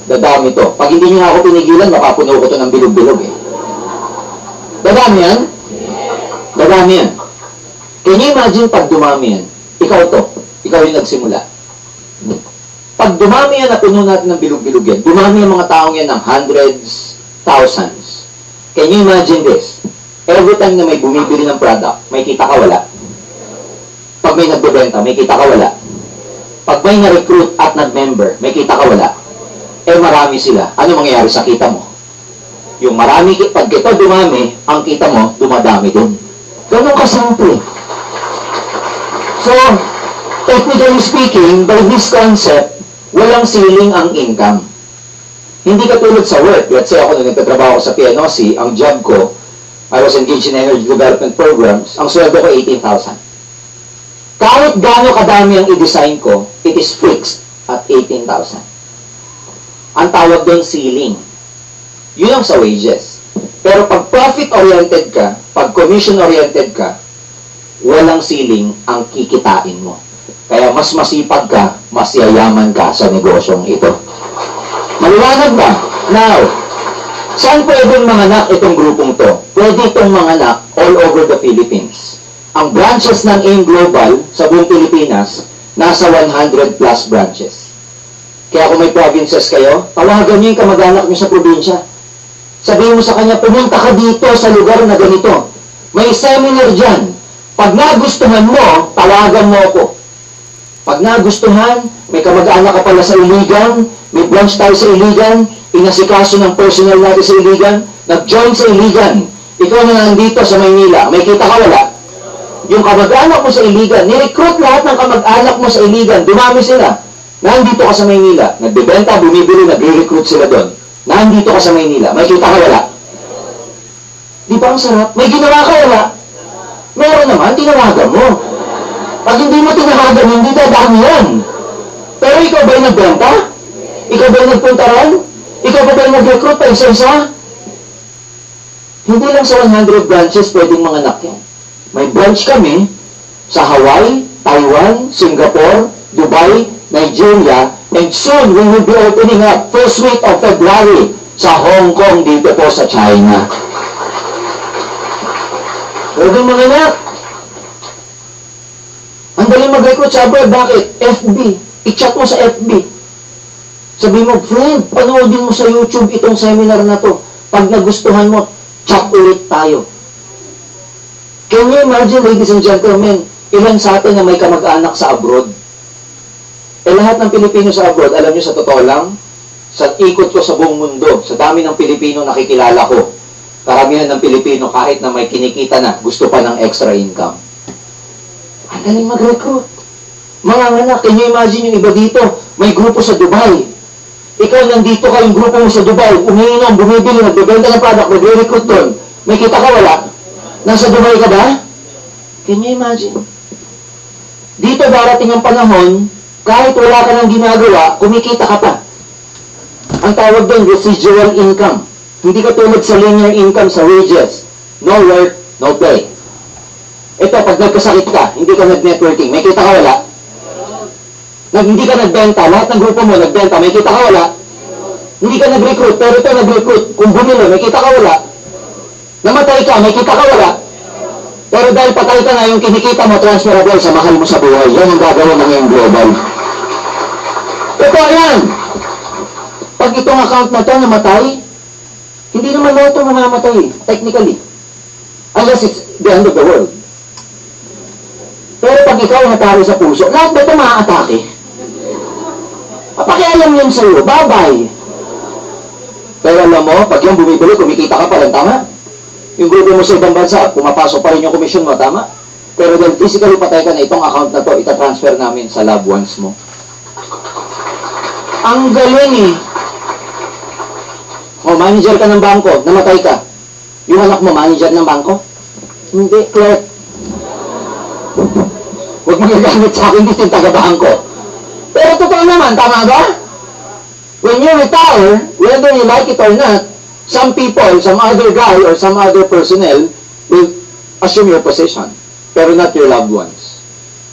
Dadami to. Pag hindi nyo ako pinigilan, mapapuno ko to ng bilog-bilog eh. Dadami yan? Dadami yan. Can you imagine pag dumami yan? Ikaw to. Ikaw yung nagsimula. Pag dumami yan na puno natin ng bilog-bilog yan, dumami yung mga taong yan ng hundreds, thousands. Can you imagine this? Every time na may bumibili ng product, may kita ka wala. Pag may nagbebenta, may kita ka wala. Pag may na-recruit at nag-member, may kita ka wala. Eh marami sila. Ano mangyayari sa kita mo? Yung marami, pag ito dumami, ang kita mo, dumadami din. Ganun kasimple. So, technically speaking, by this concept, walang ceiling ang income. Hindi katulad sa work. Let's say ako nung nagtatrabaho sa PNOC, ang job ko, I was engaged in energy development programs, ang sweldo ko 18,000. Kahit gaano kadami ang i-design ko, it is fixed at 18,000. Ang tawag doon ceiling. Yun ang sa wages. Pero pag profit-oriented ka, pag commission-oriented ka, walang ceiling ang kikitain mo. Kaya mas masipag ka, mas yayaman ka sa negosyong ito. Maliwanag ba? Now, saan pwedeng manganak itong grupong to? Pwede itong manganak all over the Philippines. Ang branches ng AIM Global sa buong Pilipinas, nasa 100 plus branches. Kaya kung may provinces kayo, tawagan niyo yung kamag-anak niyo sa probinsya. Sabihin mo sa kanya, pumunta ka dito sa lugar na ganito. May seminar dyan. Pag nagustuhan mo, tawagan mo ako. Pag nagustuhan, may kamag-anak ka pala sa Iligan, may branch tayo sa Iligan, inasikaso ng personal natin sa Iligan, nag-join sa Iligan. Ikaw na nandito sa Maynila, may kita ka wala? Yung kamag-anak mo sa Iligan, nirecruit lahat ng kamag-anak mo sa Iligan, dumami sila. Nandito ka sa Maynila, nagbebenta, bumibili, nagre-recruit sila doon. Nandito ka sa Maynila, may kita ka wala? Di ba ang sarap? May ginawa ka wala? Meron naman, tinawagan mo. Pag hindi mo tinawagan, hindi dadami yan. Pero ikaw ba'y nagbenta? Ikaw ba'y nagpuntaran? Ikaw ba'y nag-recruit pa isa-isa? Hindi lang sa 100 branches pwedeng manganak yan. May branch kami sa Hawaii, Taiwan, Singapore, Dubai, Nigeria, and soon we will be opening up first week of February sa Hong Kong dito po sa China. Pwedeng manganak. Ang daling mag-recruit sa abroad. Bakit? FB. I-chat mo sa FB. Sabi mo, friend, panoodin mo sa YouTube itong seminar na to. Pag nagustuhan mo, chat ulit tayo. Can you imagine, ladies and gentlemen, ilan sa atin na may kamag-anak sa abroad? Eh lahat ng Pilipino sa abroad, alam nyo sa totoo lang, sa ikot ko sa buong mundo, sa dami ng Pilipino nakikilala ko, karamihan ng Pilipino kahit na may kinikita na, gusto pa ng extra income. Ang galing mag-recruit. Mga anak, can you imagine yung iba dito? May grupo sa Dubai. Ikaw nandito ka, yung grupo mo sa Dubai, umiinom, bumibili, nagbebenta ng product, nagre-recruit doon. May kita ka, wala? Nasa Dubai ka ba? Can you imagine? Dito darating ang panahon, kahit wala ka nang ginagawa, kumikita ka pa. Ang tawag doon, residual income. Hindi ka tulad sa linear income sa wages. No work, no play. Ito, pag nagkasakit ka, hindi ka nag-networking, may kita ka, wala? Hindi ka nagbenta, lahat ng grupo mo nagbenta, may kita ka, wala? Hindi ka nag-recruit, pero ito nag-recruit. Kung bumili, may kita ka, wala? Namatay ka, may kita ka, wala? Pero dahil patay ka na, yung kinikita mo, transferable sa mahal mo sa buhay. Yan ang gagawin ng yung global. Ito, yan. Pag itong account na to namatay, hindi naman lahat ito mamamatay, technically. Unless it's the end of the world. Pero pag ikaw natalo sa puso, lahat ba ito maaatake? Pakialam yun sa'yo, bye-bye. Pero alam mo, pag yung bumibili, kumikita ka pa lang, tama? Yung grupo mo sa ibang bansa, pumapasok pa rin yung komisyon mo, tama? Pero dahil physically patay ka na, itong account na to, itatransfer namin sa loved ones mo. Ang galing eh. O, manager ka ng bangko, namatay ka. Yung anak mo, manager ng bangko? Hindi, clerk. Huwag magagamit sa akin dito yung taga-bangko. Pero totoo naman, tama ba? When you retire, whether you like it or not, some people, some other guy, or some other personnel will assume your position, pero not your loved ones.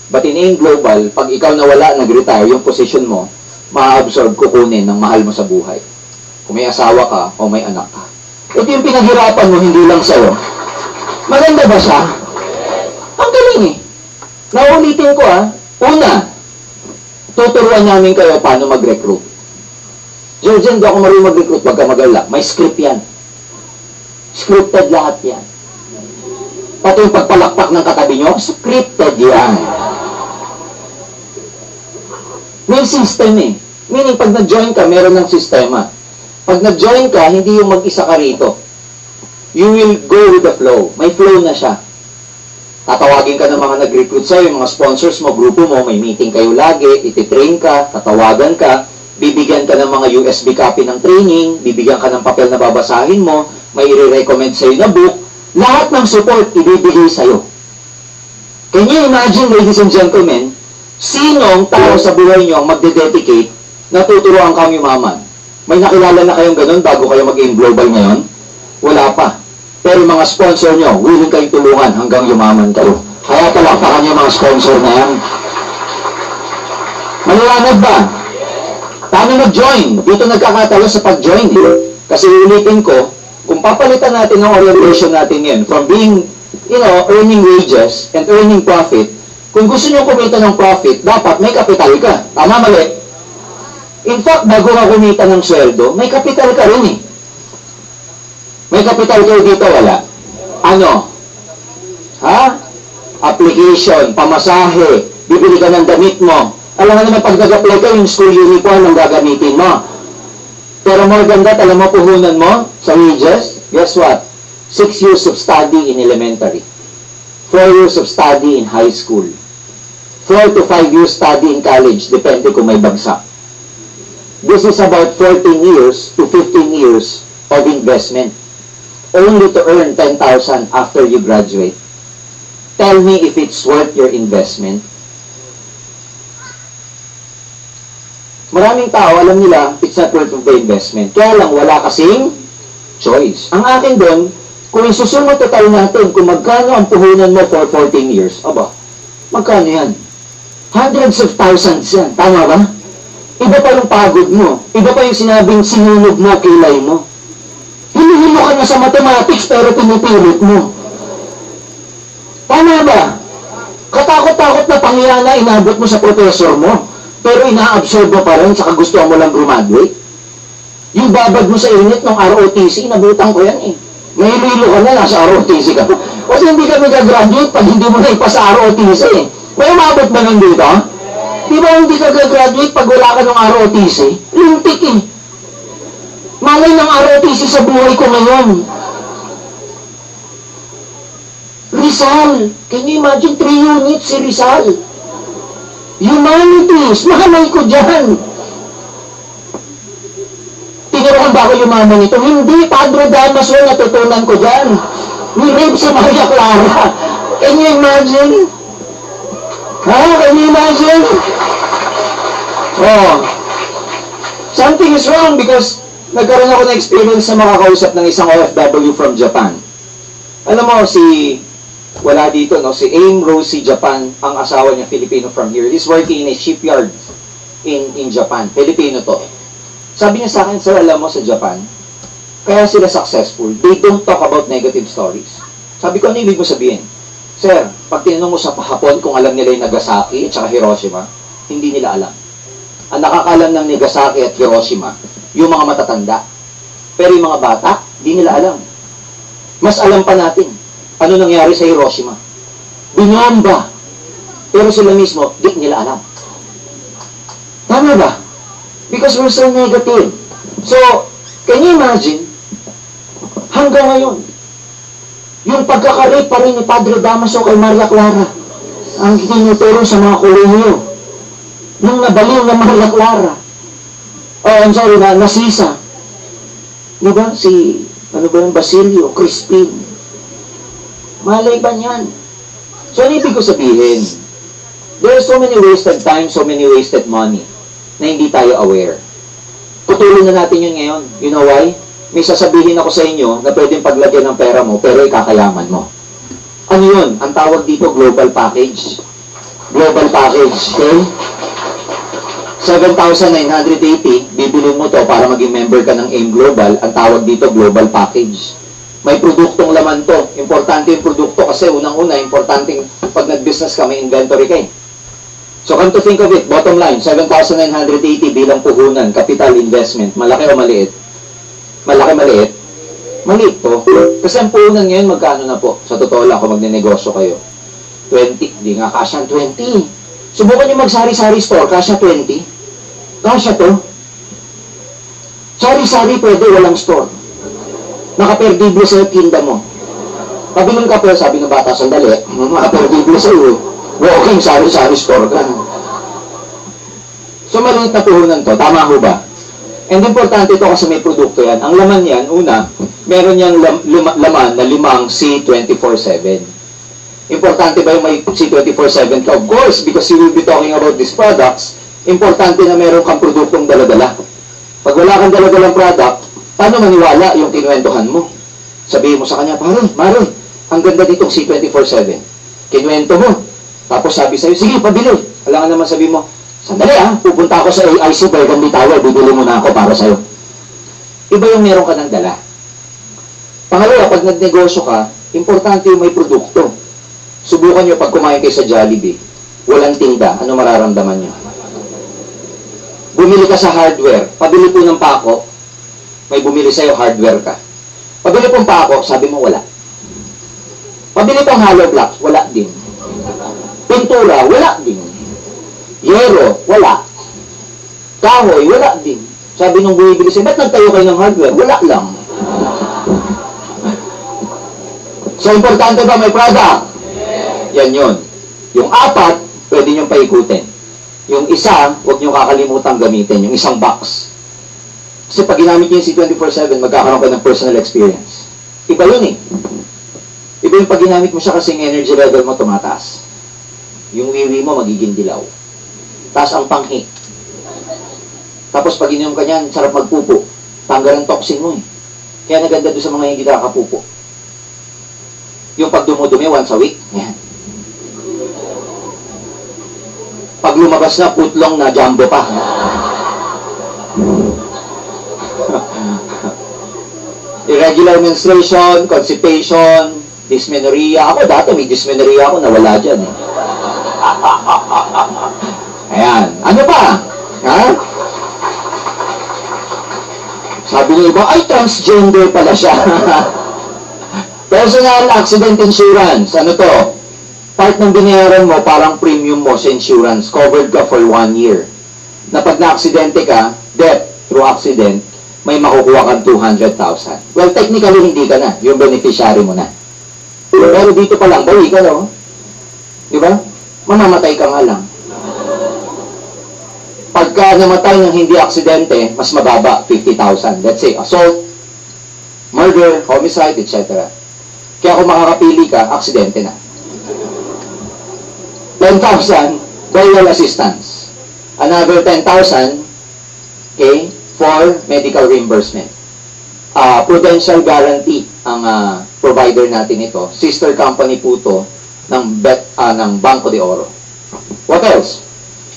But in AIM Global, pag ikaw nawala, nag-retire, yung position mo, ma-absorb, kukunin ng mahal mo sa buhay. Kung may asawa ka, o may anak ka. Ito yung pinaghirapan mo, hindi lang sa'yo. Maganda ba siya? Ang galing eh. Naulitin ko una, tuturuan namin kayo paano mag-recruit. Georgian, di ako marunong mag-recruit, wag ka mag-alala. May script yan. Scripted lahat yan. Pati yung pagpalakpak ng katabi nyo, scripted yan. May system eh. Meaning, pag nag-join ka, meron ng sistema. Pag nag-join ka, hindi yung mag-isa ka rito. You will go with the flow. May flow na siya. Tatawagin ka ng mga nag-recruit sa'yo, yung mga sponsors mo, grupo mo, may meeting kayo lagi, ititrain ka, tatawagan ka, bibigyan ka ng mga USB copy ng training, bibigyan ka ng papel na babasahin mo, may i-recommend sa'yo na book, lahat ng support ibibigay sa'yo. Can you imagine, ladies and gentlemen, sinong tao sa buhay nyo ang magde-dedicate na tuturuan kang yumaman? May nakilala na kayong ganun bago kayo mag-AIM Global ngayon? Wala pa. Pero mga sponsor nyo, willing kayong tulungan hanggang yumaman kayo. Kaya palakpakan nyo mga sponsor na yan. Maliwanag ba? Paano mag-join? Dito nagkakatalo sa pag-join. Kasi ulitin ko, kung papalitan natin ang orientation natin yan, from being, earning wages and earning profit, kung gusto nyo kumita ng profit, dapat may kapital ka. Tama, mali? In fact, bago ka kumita ng sweldo, may kapital ka rin eh. May kapital kayo dito, wala? Ano? Ha? Application, pamasahe, bibili ka ng damit mo. Alam mo naman, pag nag-apply ka, yung school uniform ang gagamitin mo. Pero more than that, alam mo puhunan mo sa wages? Guess what? 6 years of study in elementary. 4 years of study in high school. 4 to 5 years study in college, depende kung may bagsak. This is about 14 years to 15 years of investment. Only to earn 10,000 after you graduate. Tell me if it's worth your investment. Maraming tao, alam nila, it's not worth the investment. Kaya lang, wala kasing choice. Ang akin doon, kung isusunod total natin, kung magkano ang puhunan mo for 14 years, aba, magkano yan? Hundreds of thousands yan. Tama ba? Iba pa yung pagod mo. Iba pa yung sinabing sinunog mo, kilay mo. Hinihilo ka na sa mathematics pero pinipilit mo. Tama ba? Katakot-takot na pangyana inabot mo sa professor mo, pero inaabsorb mo pa rin saka gusto mo lang graduate. Yung babad mo sa init ng ROTC, inabutan ko yan eh. May hilo ka na, nasa ROTC ka. Kasi hindi ka mag-graduate pag hindi mo na ipasa ROTC eh. May umabot ba nun dito? Di ba hindi ka graduate pag wala ka ng ROTC? Lintik eh. Malay ng ROTC sa buhay ko ngayon. Rizal. Can you imagine 3 units si Rizal? Humanities. Mahalay ko dyan. lang ba ako yumaman nito? Hindi, Padre Damaso, natutunan ko dyan. Nirib si Maria Clara. Can you imagine? Ha? Can you imagine? Oh. Something is wrong because nagkaroon ako ng experience na makakausap ng isang OFW from Japan. Alam mo, wala dito, no? Si Aim Rosie Japan, ang asawa niya, Filipino from here. He's working in a shipyard in Japan. Filipino to. Sabi niya sa akin, sir, alam mo sa Japan, kaya sila successful. They don't talk about negative stories. Sabi ko, ano ibig mo sabihin? Sir, pag tinanong mo sa Hapon kung alam nila yung Nagasaki at saka Hiroshima, hindi nila alam. Ang nakakalam ng Nagasaki at Hiroshima, yung mga matatanda. Pero yung mga bata, hindi nila alam. Mas alam pa natin ano nangyari sa Hiroshima. Binomba. Pero sila mismo, di nila alam. Tama ba? Because we're so negative. So, can you imagine, hanggang ngayon, yung pagkakarip pa rin ni Padre Damaso kay Maria Clara, ang tinuturo sa mga kolehiyo, nung nabaliw na Maria Clara, nasisa. Diba? Basilio, Crispin. Malay ba niyan? So, ano ibig ko sabihin? There are so many wasted time, so many wasted money na hindi tayo aware. Putulin na natin yun ngayon. You know why? May sasabihin ako sa inyo na pwedeng paglagyan ng pera mo, pero ikakayaman mo. Ano yun? Ang tawag dito, global package. Global package, okay? 7,980, bibili mo to para maging member ka ng AIM Global. Ang tawag dito, global package. May produktong laman to. Importante yung produkto kasi unang-una, importante pag nag-business ka, may inventory ka eh. So, come to think of it, bottom line, 7,980 bilang puhunan, capital investment, malaki o maliit? Malaki, maliit? Maliit to. Kasi ang puhunan ngayon, magkano na po? Sa totoo lang, kung magne-negosyo kayo. 20, di nga kasya 20. Subukan nyo mag-sari-sari store, kasya 20. Kasya to. Sari-sari pwede, walang store. Nakaperdible sa'yo, tinda mo. Pabiling ka po, sabi ng bata, sandali, nakaperdible sa'yo. Walking, sari-sari store ka. So, maliit na puhunan to. Tama ho ba? And importante ito kasi may produkto yan. Ang laman yan, una, meron niyang laman na 5 C24/7. Importante ba yung may C24/7 ka? Of course, because you will be talking about these products, importante na meron kang produktong dala-dala. Pag wala kang dala-dalang product, paano maniwala yung kinuwentuhan mo? Sabihin mo sa kanya, Mare, ang ganda ditong C24/7. Kinuwento mo. Tapos sabi sa'yo, sige, pabili. Alangan naman sabi mo, sandali pupunta ako sa AIC Burgundy Tower, bibili mo na ako para sa'yo. Iba yung meron ka ng dala. Pangalawa, pag nagnegosyo ka, importante yung may produkto. Subukan nyo pag kumain kayo sa Jollibee, walang tinda, ano mararamdaman nyo? Bumili ka sa hardware, pabili po ng pako, may bumili sa'yo, hardware ka. Pabili pong pako, sabi mo wala. Pabili pang hollow blocks, wala din. Pintura, wala din. Yero, wala. Kahoy, wala din. Sabi nung bumibili sa'yo, ba't nagtayo kayo ng hardware? Wala lang. So, importante ba may product? Yan yun. Yung 4, pwede nyo paikutin. Yung isa, huwag nyo kakalimutan gamitin. Yung isang box. Kasi pag ginamit nyo yung C24/7, magkakaroon kayo ng personal experience. Iba yun eh. Iba yung pag ginamit mo siya kasing energy level mo tumataas. Yung wiwi mo magiging dilaw. Taas ang panghi. Tapos pag ininom ka niyan, sarap magpupo. Tanggal ang toxin mo eh. Kaya naganda doon sa mga hindi nakakapupo. Yung pag dumudumi once a week, yan. Pag lumabas na, putlong na jumbo pa. Irregular menstruation, constipation, dysmenorrhea. Ako dati may dysmenorrhea ako, nawala dyan eh. Ayan. Ano pa? Ha? Sabi niyo iba, ay transgender pala siya. Personal accident insurance. Ano to? Part ng binayaran mo, parang premium mo sa insurance. Covered ka for 1 year. Na pag na-aksidente ka, death through accident, may makukuha kang 200,000. Well, technically, hindi ka na. Yung beneficiary mo na. Pero dito pa lang, bawi ka, no? Di ba? Mamamatay ka nga lang. Pagka namatay ng hindi aksidente, mas mababa, 50,000. Let's say, assault, murder, homicide, etc. Kaya kung makakapili ka, aksidente na. 10,000, burial assistance. Another 10,000, okay, for medical reimbursement. Prudential Guarantee ang provider natin ito. Sister company po ito ng Banco de Oro. What else?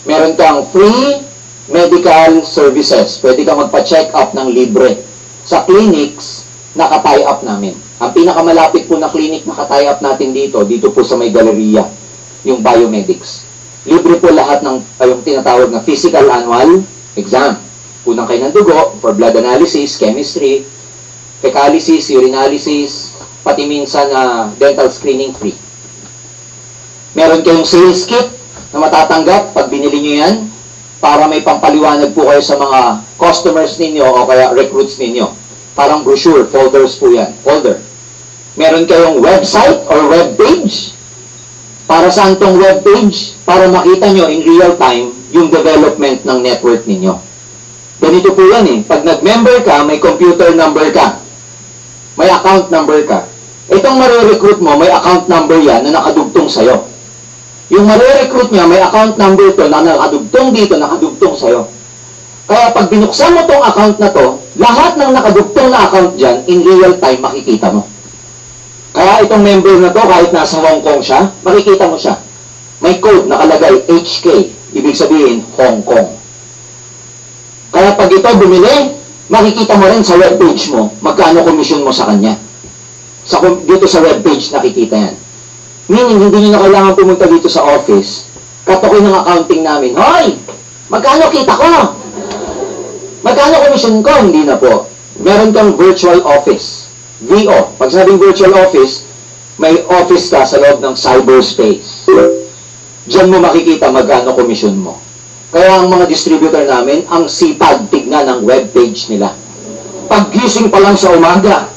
Meron kang free medical services. Pwede kang magpa-check up ng libre sa clinics na ka-tie up namin. Ang pinakamalapit po na clinic na ka-tie up natin dito po sa may galleria, yung biomedics. Libre po lahat ng yung tinatawag na physical annual exam. Unang kayo ng dugo for blood analysis, chemistry, fecalysis, urinalysis, pati minsan dental screening free. Meron kayong sales kit na matatanggap pag binili nyo yan para may pampaliwanag po kayo sa mga customers ninyo o kaya recruits ninyo. Parang brochure, folders po yan. Folder. Meron kayong website or web page. Para saan tong web page? Para makita nyo in real time yung development ng network ninyo. Ganito po yan eh. Pag nag-member ka, may computer number ka. May account number ka. Itong marirecruit mo, may account number yan na nakadugtong sa'yo. Yung marirecruit niya, may account number to na nakadugtong dito, nakadugtong sa'yo. Kaya pag binuksan mo tong account na to, lahat ng nakadugtong na account dyan, in real time, makikita mo. Kaya itong member na to, kahit nasa Hong Kong siya, makikita mo siya. May code nakalagay, HK. Ibig sabihin, Hong Kong. Kaya pag ito bumili, makikita mo rin sa webpage mo, magkano commission mo sa kanya. Dito sa webpage, nakikita yan. Meaning, hindi nyo na kailangan pumunta dito sa office, katukoy ng accounting namin, hoy! Magkano kita ko? Magkano commission ko? Hindi na po. Meron kang virtual office. VO. Pag sabing virtual office, may office ka sa loob ng cyberspace. Diyan mo makikita magkano commission mo. Kaya ang mga distributor namin, ang sipag tignan ng webpage nila. Paggising pa lang sa umaga.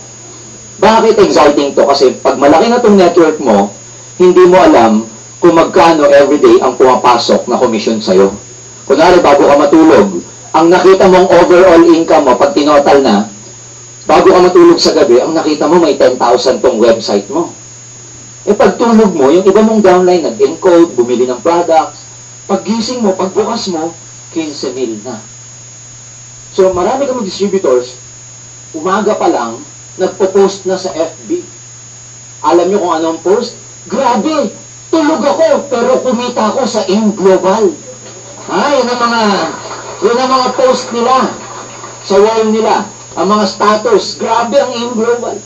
Bakit exciting to? Kasi pag malaki na itong network mo, hindi mo alam kung magkano everyday ang pumapasok na commission sa'yo. Kunwari, bago ka matulog, ang nakita mong overall income mo, pag tinotal na, bago ka matulog sa gabi, ang nakita mo may 10,000 tong website mo. E pagtulog mo, yung iba mong downline, nag-encode, bumili ng products, paggising mo, pagbukas mo, 15,000 na. So, marami kami distributors, umaga pa lang, nagpo-post na sa FB. Alam nyo kung anong post? Grabe! Tulog ako, pero kumita ako sa InGlobal. Yun ang mga post nila sa wall nila. Ang mga status, grabe ang InGlobal.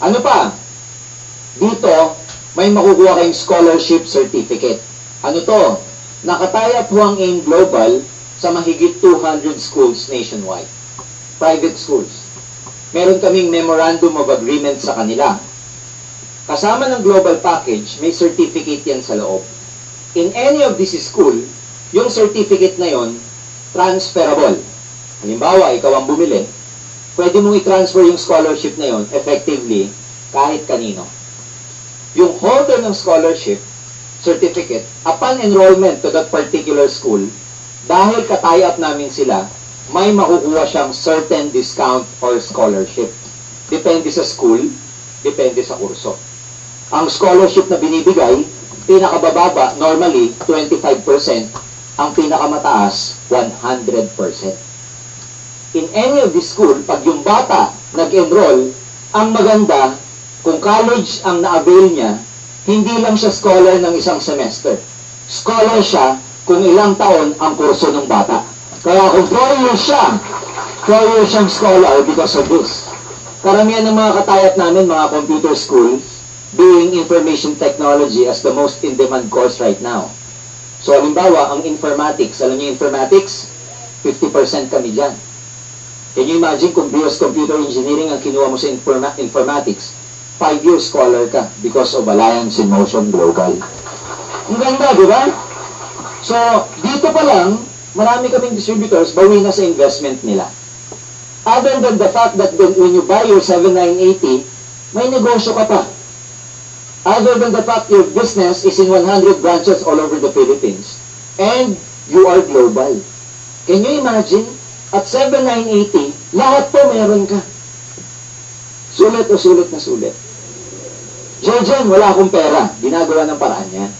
Ano pa? Dito, may makukuha kayong scholarship certificate. Ano to? Nakataya po ang InGlobal sa mahigit 200 schools nationwide. Private schools. Meron kaming memorandum of agreement sa kanila. Kasama ng global package, may certificate yan sa loob. In any of this school, yung certificate na yon transferable. Halimbawa, ikaw ang bumili, pwede mong i-transfer yung scholarship na yon effectively kahit kanino. Yung holder ng scholarship certificate, upon enrollment to that particular school, dahil ka-tie up namin sila, may makukuha siyang certain discount or scholarship. Depende sa school, depende sa kurso. Ang scholarship na binibigay, pinakabababa, normally, 25%. Ang pinakamataas, 100%. In any of the school, pag yung bata nag-enroll, ang maganda, kung college ang na-avail niya, hindi lang siya scholar ng isang semester. Scholar siya kung ilang taon ang kurso ng bata. Kaya kung 4 years siya, 4 years siyang scholar because of this. Karamihan ng mga katayap namin, mga computer schools, doing information technology as the most in-demand course right now. So, halimbawa, ang informatics, alam niyo informatics, 50% kami dyan. Can you imagine kung BS Computer Engineering ang kinuha mo sa informatics, 5 years scholar ka because of Alliance in Motion Global. Ang ganda, di ba? So, dito pa lang, marami kaming distributors, bawi na sa investment nila. Other than the fact that when you buy your 7980, may negosyo ka pa. Other than the fact your business is in 100 branches all over the Philippines, and you are global. Can you imagine? At 7,980, lahat po meron ka. Sulit o sulit na sulit. Jen, wala akong pera. Ginagawa ng paraan yan.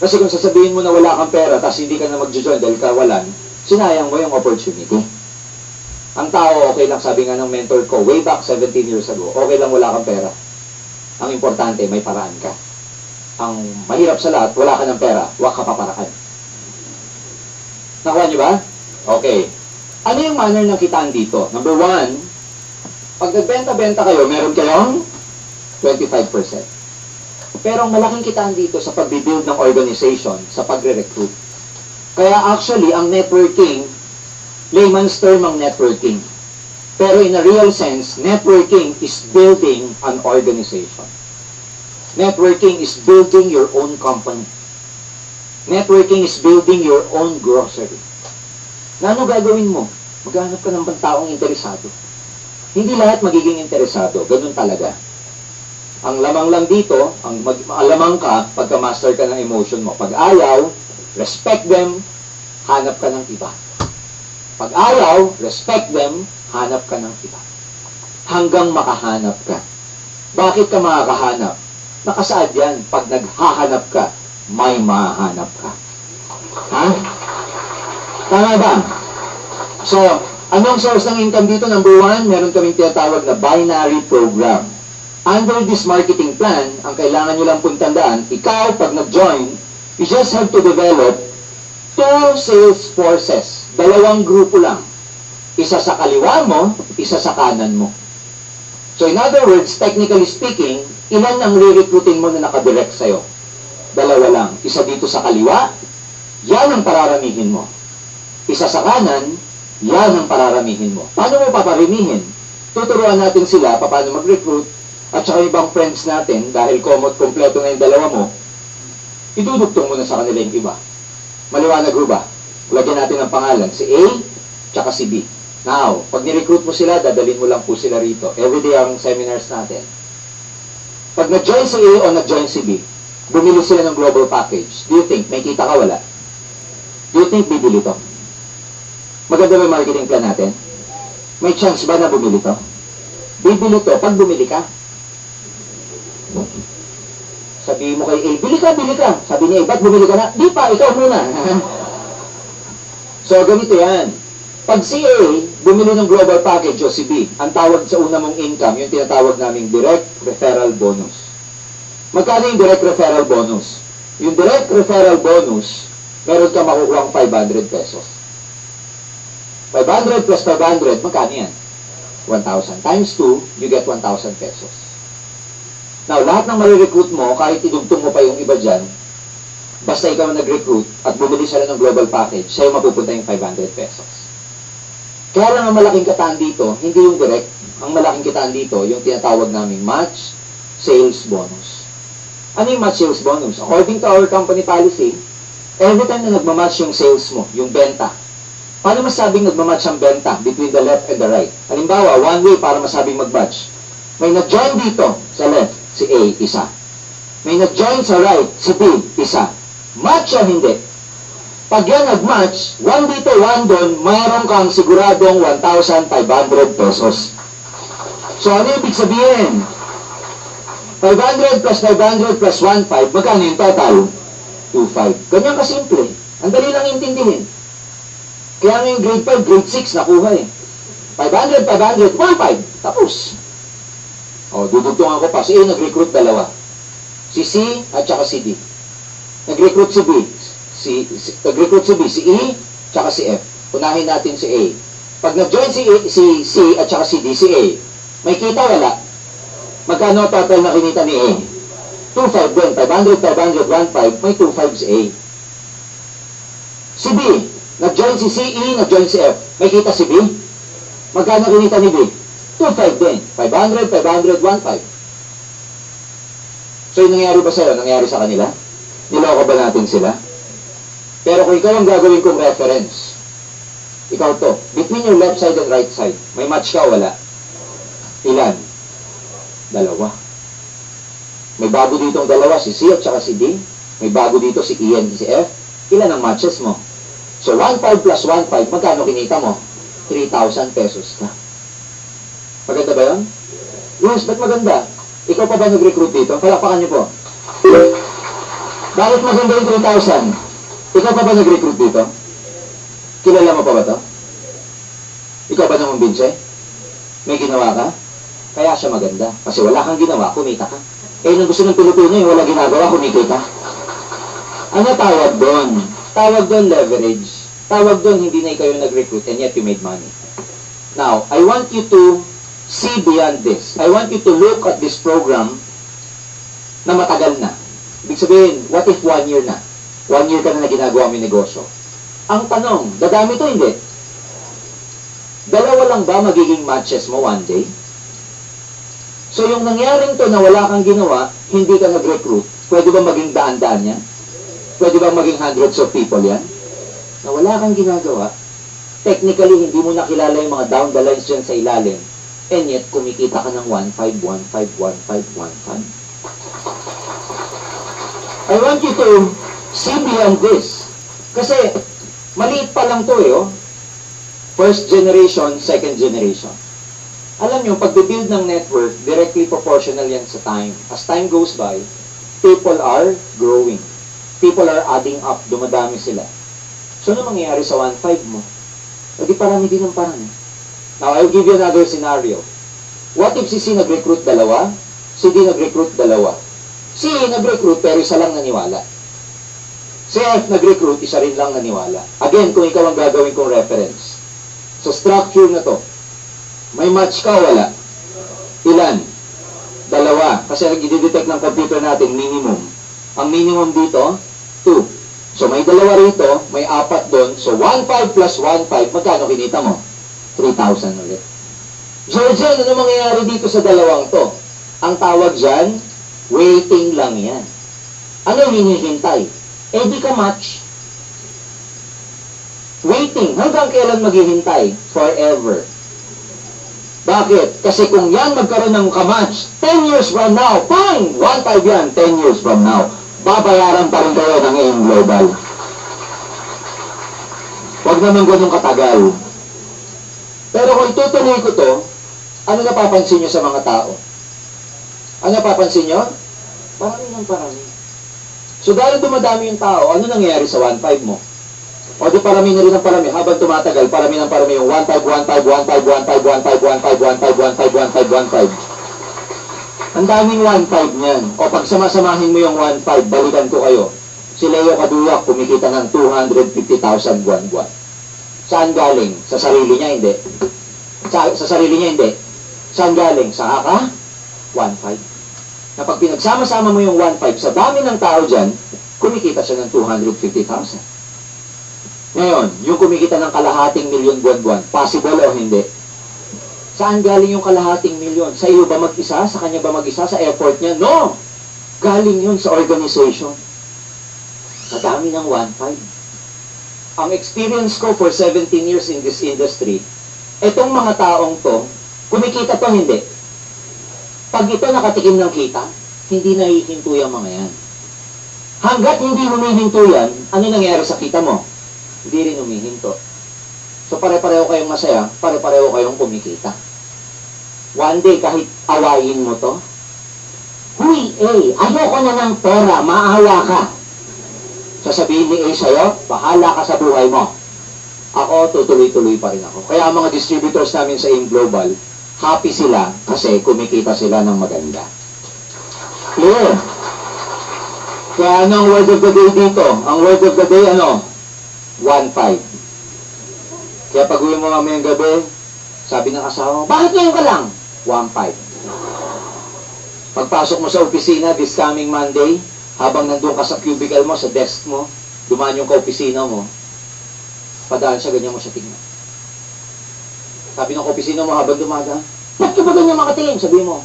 Kasi kung sasabihin mo na wala kang pera, tapos hindi ka na mag-join dahil kawalan, sinayang mo yung opportunity. Ang tao, okay lang, sabi nga ng mentor ko, way back 17 years ago, okay lang wala kang pera. Ang importante, may paraan ka. Ang mahirap sa lahat, wala ka ng pera, wag ka paparaan. Nakuha niyo ba? Okay. Ano yung manner ng kitaan dito? Number 1, pag nagbenta-benta kayo, meron kayong 25%. Pero ang malaking kitaan dito sa pag-build ng organization, sa pagre-recruit. Kaya actually, ang networking, layman's term ang networking. Pero in a real sense, networking is building an organization. Networking is building your own company. Networking is building your own grocery. Na ano gagawin mo? Maghanap ka ng taong interesado. Hindi lahat magiging interesado. Ganun talaga. Ang lamang lang dito, ang alamang ka, pagka-master ka ng emotion mo. Pag ayaw, respect them, hanap ka ng iba. Pag ayaw, respect them, hanap ka ng iba. Hanggang makahanap ka. Bakit ka makakahanap? Nakasaad yan, pag naghahanap ka, may mahanap ka. Ha? Tama ba? So, anong source ng income dito? Number 1, meron kaming tinatawag na binary program. Under this marketing plan, ang kailangan nyo lang pong tandaan, ikaw, pag nag-join, you just have to develop 2 sales forces. 2 grupo lang. Isa sa kaliwa mo, isa sa kanan mo. So in other words, technically speaking, ilan ang re-recruiting mo na nakadirect sa'yo? 2 lang. Isa dito sa kaliwa, yan ang pararamihin mo. Isa sa kanan, yan ang pararamihin mo. Paano mo paparamihin? Tuturuan natin sila paano mag-recruit at saka ibang friends natin, dahil kompleto na yung 2 mo, idudugtong mo na sa kanila yung iba. Maliwanag ho ba? Lagyan natin ng pangalan, si A, tsaka si B. Now, pag ni-recruit mo sila, dadalhin mo lang po sila rito. Everyday ang seminars natin. Pag nag-join si A o nag-join si B, bumili sila ng global package. Do you think, may kita ka wala? Do you think bibili to? Maganda ba yung marketing plan natin? May chance ba na bumili to? Bibili to pag bumili ka. Sabihin mo kay A, bili ka. Sabi niya, ba't bumili ka na? Di pa, ikaw muna. So, ganito yan. Pag si A, bumili ng global package o si B, ang tawag sa una mong income, yung tinatawag naming direct referral bonus. Magkano yung direct referral bonus? Yung direct referral bonus, meron ka makukuha 500 pesos. 500 plus 500, magkano yan? 1,000. Times 2, you get 1,000 pesos. Now, lahat ng marirecruit mo, kahit idugtong mo pa yung iba dyan, basta ikaw nag-recruit at bumili sila ng global package, sa'yo mapupunta yung 500 pesos. Kaya lang ang malaking kitaan dito, hindi yung direct. Ang malaking kitaan dito, yung tinatawag naming match sales bonus. Ano yung match sales bonus? According to our company policy, every time na nagmamatch yung sales mo, yung benta, paano masabing nagmamatch ang benta between the left and the right? Halimbawa, one way para masabing mag-match. May nag-join dito sa left, si A, isa. May nag-join sa right, si B, isa. Match o hindi? Pag yan nag-match, 1 dito, 1 doon, mayroon kang siguradong 1,500 pesos. So, ano ibig sabihin? 500 plus 500 plus 1,500, magkano yung total? 2,500. Ganyan kasimple. Ang dali lang intindihin. Kaya ngayong grade 5, grade 6, nakuha eh. 500, 500, 1,500. Tapos. O, dudugtungan ko pa. Si A, nag-recruit 2. Si C, at saka si D. Nag-recruit si B. Nag-recruit si B, si E, tsaka si F. Unahin natin si A. Pag nag-join si C at saka si D, si A, may kita wala? Magkano total na kinita ni A? 2,500 din. 500, 500, 1,500, may 2,500 si A. Si B, nag-join si C, E, nag-join si F. May kita si B? Magkano kinita ni B? 2,500 din. 500, 500, 1,500. So, yung nangyari ba sa'yo? Nangyari sa kanila? Niloko ba natin sila? Pero kung ikaw ang gagawin kong reference, ikaw to, between your left side and right side, may match ka o wala? Ilan? 2. May bago ditong 2, si C at saka si D. May bago dito si E and si F. Ilan ang matches mo? So, 1.5 plus 1.5, magkano kinita mo? 3,000 pesos ka. Maganda ba yun? Yes, ba't maganda? Ikaw pa ba nag-recruit dito? Palapakan niyo po. Bakit maganda yung 3,000? Ikaw pa ba nag-recruit dito? Kilala mo pa ba to? Ikaw ba namumbinse? May ginawa ka? Kaya siya maganda. Kasi wala kang ginawa, kumita ka. Eh, nung gusto ng Pilipino, yung wala ginagawa, kumikita. Ano tawag doon? Tawag doon leverage. Tawag doon hindi na kayo nag-recruit and yet you made money. Now, I want you to see beyond this. I want you to look at this program na matagal na. Ibig sabihin, what if 1 year na? 1 year ka na ginagawa mo yung negosyo. Ang tanong, dadami to hindi? Dalawa lang ba magiging matches mo one day? So yung nangyaring to na wala kang ginawa, hindi ka nag-recruit, pwede ba maging daan-daan yan? Pwede ba maging hundreds of people yan? Na wala kang ginagawa, technically hindi mo nakilala yung mga down the lines dyan sa ilalim, and yet kumikita ka ng 1.5, 1.5, 1.5, 1.5. I want you to see beyond this. Kasi maliit pa lang to oh. First generation, second generation. Alam nyo, pag-build ng network, directly proportional yan sa time. As time goes by, people are growing. People are adding up, dumadami sila. So, ano mangyayari sa 1.5 mo? Hindi parami din ang parami. Now, I'll give you another scenario. What if si C nag-recruit dalawa, si D nag-recruit dalawa? Si A nag-recruit pero isa lang naniwala. Si F nag-recruit, isa rin lang naniwala. Again, kung ikaw ang gagawin kong reference. So, structure na to. May match ka, wala? Ilan? Dalawa. Kasi i-detect ng computer natin, minimum. Ang minimum dito, 2. So, may dalawa rito, may 4 doon. So, 1.5 plus 1.5, magkano kinita mo? 3,000 ulit. So, dyan, ano mangyayari dito sa dalawang to? Ang tawag dyan, waiting lang yan. Ano hinihintay? Eh, di ka match. Waiting. Hanggang kailan maghihintay? Forever. Bakit? Kasi kung yan magkaroon ng kamatch, 10 years from now, fine! 1.5 yan, 10 years from now. Babayaran pa rin kayo ng AIM Global. Huwag naman ganun katagal. Pero kung itutuloy ko to, ano napapansin nyo sa mga tao? Ano napapansin nyo? Parami ng parami. So dahil dumadami yung tao, ano nangyayari sa 1.5 mo? O di parami na rin ang parami. Habang tumatagal, parami ng parami yung 1.5, 1.5, 1.5, 1.5, 1.5, 1.5, 1.5, 1.5, 1.5. Ang daming 1.5 niyan. O pag samasamahin mo yung 1.5, balikan ko kayo. Si Leo Caduac, kumikita ng 250,000 buwan-buwan. Saan galing? Sa sarili niya, hindi. Sa sarili niya, hindi. Saan galing? Sa haka? 1.5. Na pag pinagsama-sama mo yung 1.5, sa dami ng tao dyan, kumikita siya ng 250,000. Ngayon, yung kumikita ng kalahating milyon buwan-buwan, possible o hindi? Saan galing yung kalahating milyon? Sa iyo ba mag-isa? Sa kanya ba mag-isa? Sa effort niya? No! Galing yun sa organization. Sa dami ng 1.5. Ang experience ko for 17 years in this industry, etong mga taong to, kumikita to hindi. Pag ito nakatikim ng kita, hindi nahihinto yung mga yan. Hanggat hindi humihinto yan, ano nangyari sa kita mo? Hindi rin humihinto. So pare-pareho kayong masaya, pare-pareho kayong kumikita. One day, kahit awayin mo to, huy, ayoko na ng pera, maawa ka. Sasabihin ni A sa'yo, bahala ka sa buhay mo. Ako, tutuloy-tuloy pa rin ako. Kaya ang mga distributors namin sa AIM Global, happy sila kasi kumikita sila ng maganda. Clear? Kaya ano ang word of the day dito? Ang word of the day, ano? 1.5. Kaya pag uwi mo mamayang gabi, sabi ng asawa, bakit ngayon ka lang? 1.5. Pagpasok mo sa opisina this coming Monday, habang nandun ka sa cubicle mo, sa desk mo, dumaan yung ka-opisina mo, padaan siya, ganyan mo siya tingnan. Sabi ng ka-opisina mo habang dumaga, ba't ka ba ganyan makatingin? Sabi mo,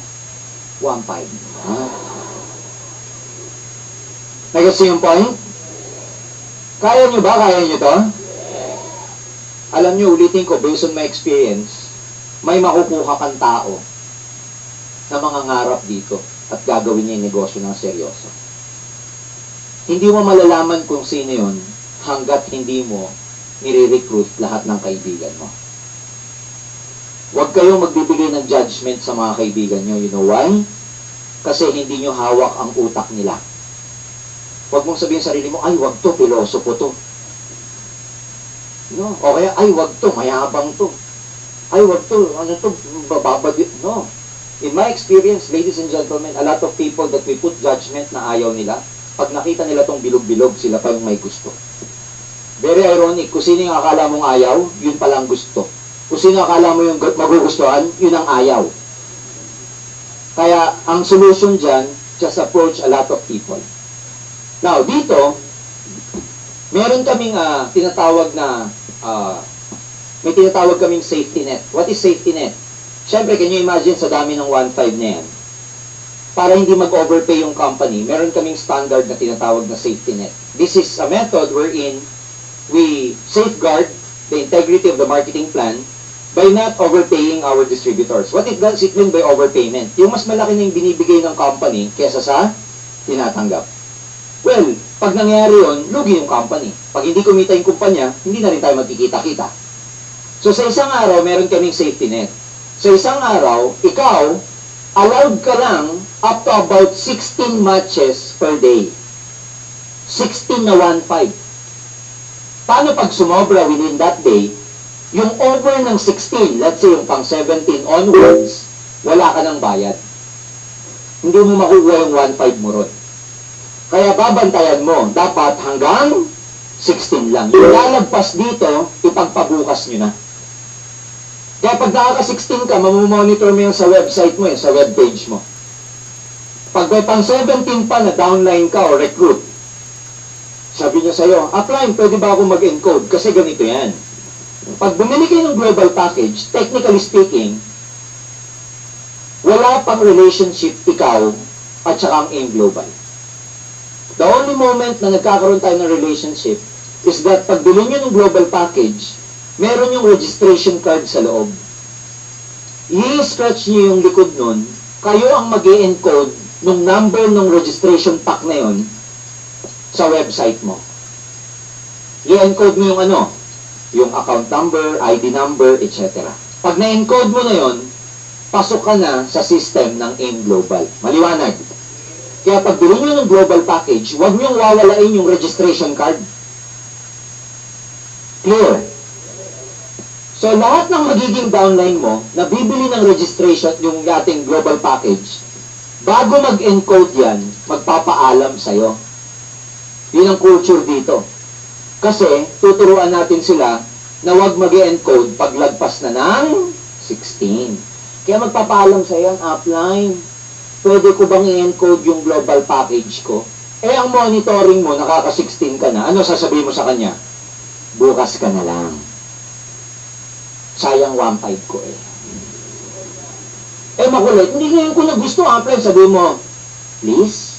1.5. Nagets yung point? Kaya nyo ba? Kaya nyo to? Alam nyo, ulitin ko, based on my experience, may makukuha kang tao na mangangarap dito at gagawin niya yung negosyo ng seryoso. Hindi mo malalaman kung sino yun hanggat hindi mo nire-recruit lahat ng kaibigan mo. Huwag kayong magbibigay ng judgment sa mga kaibigan nyo. You know why? Kasi hindi nyo hawak ang utak nila. Huwag mong sabihin sa sarili mo, ay, wag to, pilosopo to. No? O kaya, ay, wag to, mayabang to. Ay, wag to, ano to, bababagit. No. In my experience, ladies and gentlemen, a lot of people that we put judgment na ayaw nila, pag nakita nila tong bilog-bilog, sila pa yung may gusto. Very ironic, kung sino yung akala mong ayaw, yun palang gusto. Kung sino akala mo yung magugustuhan, yun ang ayaw. Kaya, ang solution dyan, just approach a lot of people. Now, dito, meron kaming tinatawag na, may tinatawag kaming safety net. What is safety net? Siyempre, can you imagine sa dami ng 1.5 na yan? Para hindi mag-overpay yung company, meron kaming standard na tinatawag na safety net. This is a method wherein we safeguard the integrity of the marketing plan by not overpaying our distributors. What does it mean by overpayment? Yung mas malaki na yung binibigay ng company kesa sa tinatanggap. Well, pag nangyari yun, lugi yung company. Pag hindi kumita yung kumpanya, hindi na rin tayo magkikita-kita. So sa isang araw, meron kaming safety net. Sa isang araw, ikaw, allowed ka lang up to about 16 matches per day. 16 na 1.5. Paano pag sumobra within that day, yung over ng 16, let's say yung pang 17 onwards, wala ka ng bayad. Hindi mo makukuha yung 1.5 mo ron. Kaya babantayan mo, dapat hanggang 16 lang. Yung lalagpas dito, ipagpabukas nyo na. Kaya pag nakaka-16 ka, mamomonitor mo yung sa website mo, sa webpage mo. Pag may pang 17 pa na downline ka o recruit, sabi niya sa'yo, upline, pwede ba ako mag-encode? Kasi ganito yan. Pag bumili kayo ng global package, technically speaking, wala pang relationship ikaw at saka ang AIM Global. The only moment na nagkakaroon tayo ng relationship is that pag bili nyo ng global package, meron yung registration card sa loob. I-scratch nyo yung likod nun, kayo ang mag-e-encode nung number ng registration pack na yun sa website mo. I-encode mo yung yung account number, ID number, etc. Pag na-encode mo na yun, pasok ka na sa system ng AIM Global. Maliwanag. Kaya pag bili nyo ng global package, huwag nyo wawalain yung registration card. Clear? So, lahat ng magiging downline mo, na bibili ng registration, yung ating global package, bago mag-encode yan, magpapaalam sa'yo. Yun ang culture dito. Kasi, tuturuan natin sila na huwag mag-encode paglagpas na ng 16. Kaya magpapaalam sa'yo ang upline. Pwede ko bang i-encode yung global package ko? Eh, ang monitoring mo, nakaka-16 ka na. Ano sasabihin mo sa kanya? Bukas ka na lang. Sayang 1.5 ko eh. Eh, makulit. Hindi ngayon ko na gusto, upline. Sabihin mo, please?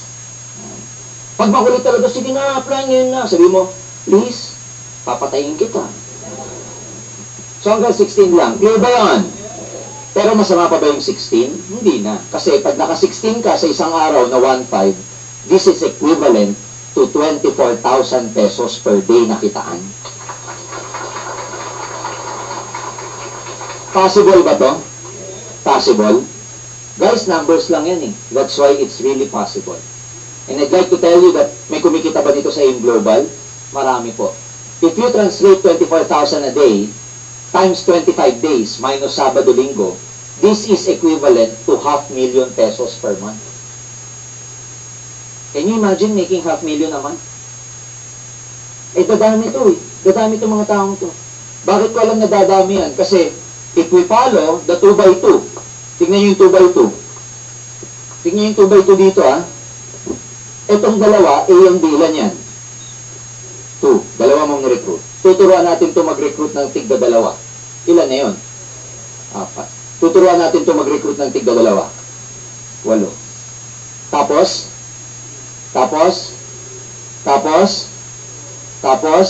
Pag makulit talaga, sige na, upline ngayon na. Sabihin mo, please, papatayin kita. So, hanggang 16 lang. Clear ba yan? Pero masama pa ba yung 16? Hindi na. Kasi pag naka-16 ka sa isang araw na 1.5, this is equivalent to 24,000 pesos per day na kitaan. Possible ba to? Possible? Guys, numbers lang yan eh. That's why it's really possible. And I'd like to tell you that may kumikita ba dito sa AIM Global? Marami po. If you translate 24,000 a day, times 25 days, minus Sabado-Linggo, this is equivalent to 500,000 pesos per month. Can you imagine making 500,000 a month? Eh, dadami to eh. Dadami to mga taong to. Bakit ko alam na dadami yan? Kasi, if we follow the 2x2, tignan nyo yung 2x2. Tignan nyo yung 2x2 dito ah. Itong dalawa, A ang bilan yan. 2. Dalawa mong recruit. Tuturuan natin to mag-recruit ng tigda-dalawa. Ilan na yun? 4. Tuturuan natin to mag-recruit ng tigda-dalawa. 8. Tapos, tapos, tapos, tapos,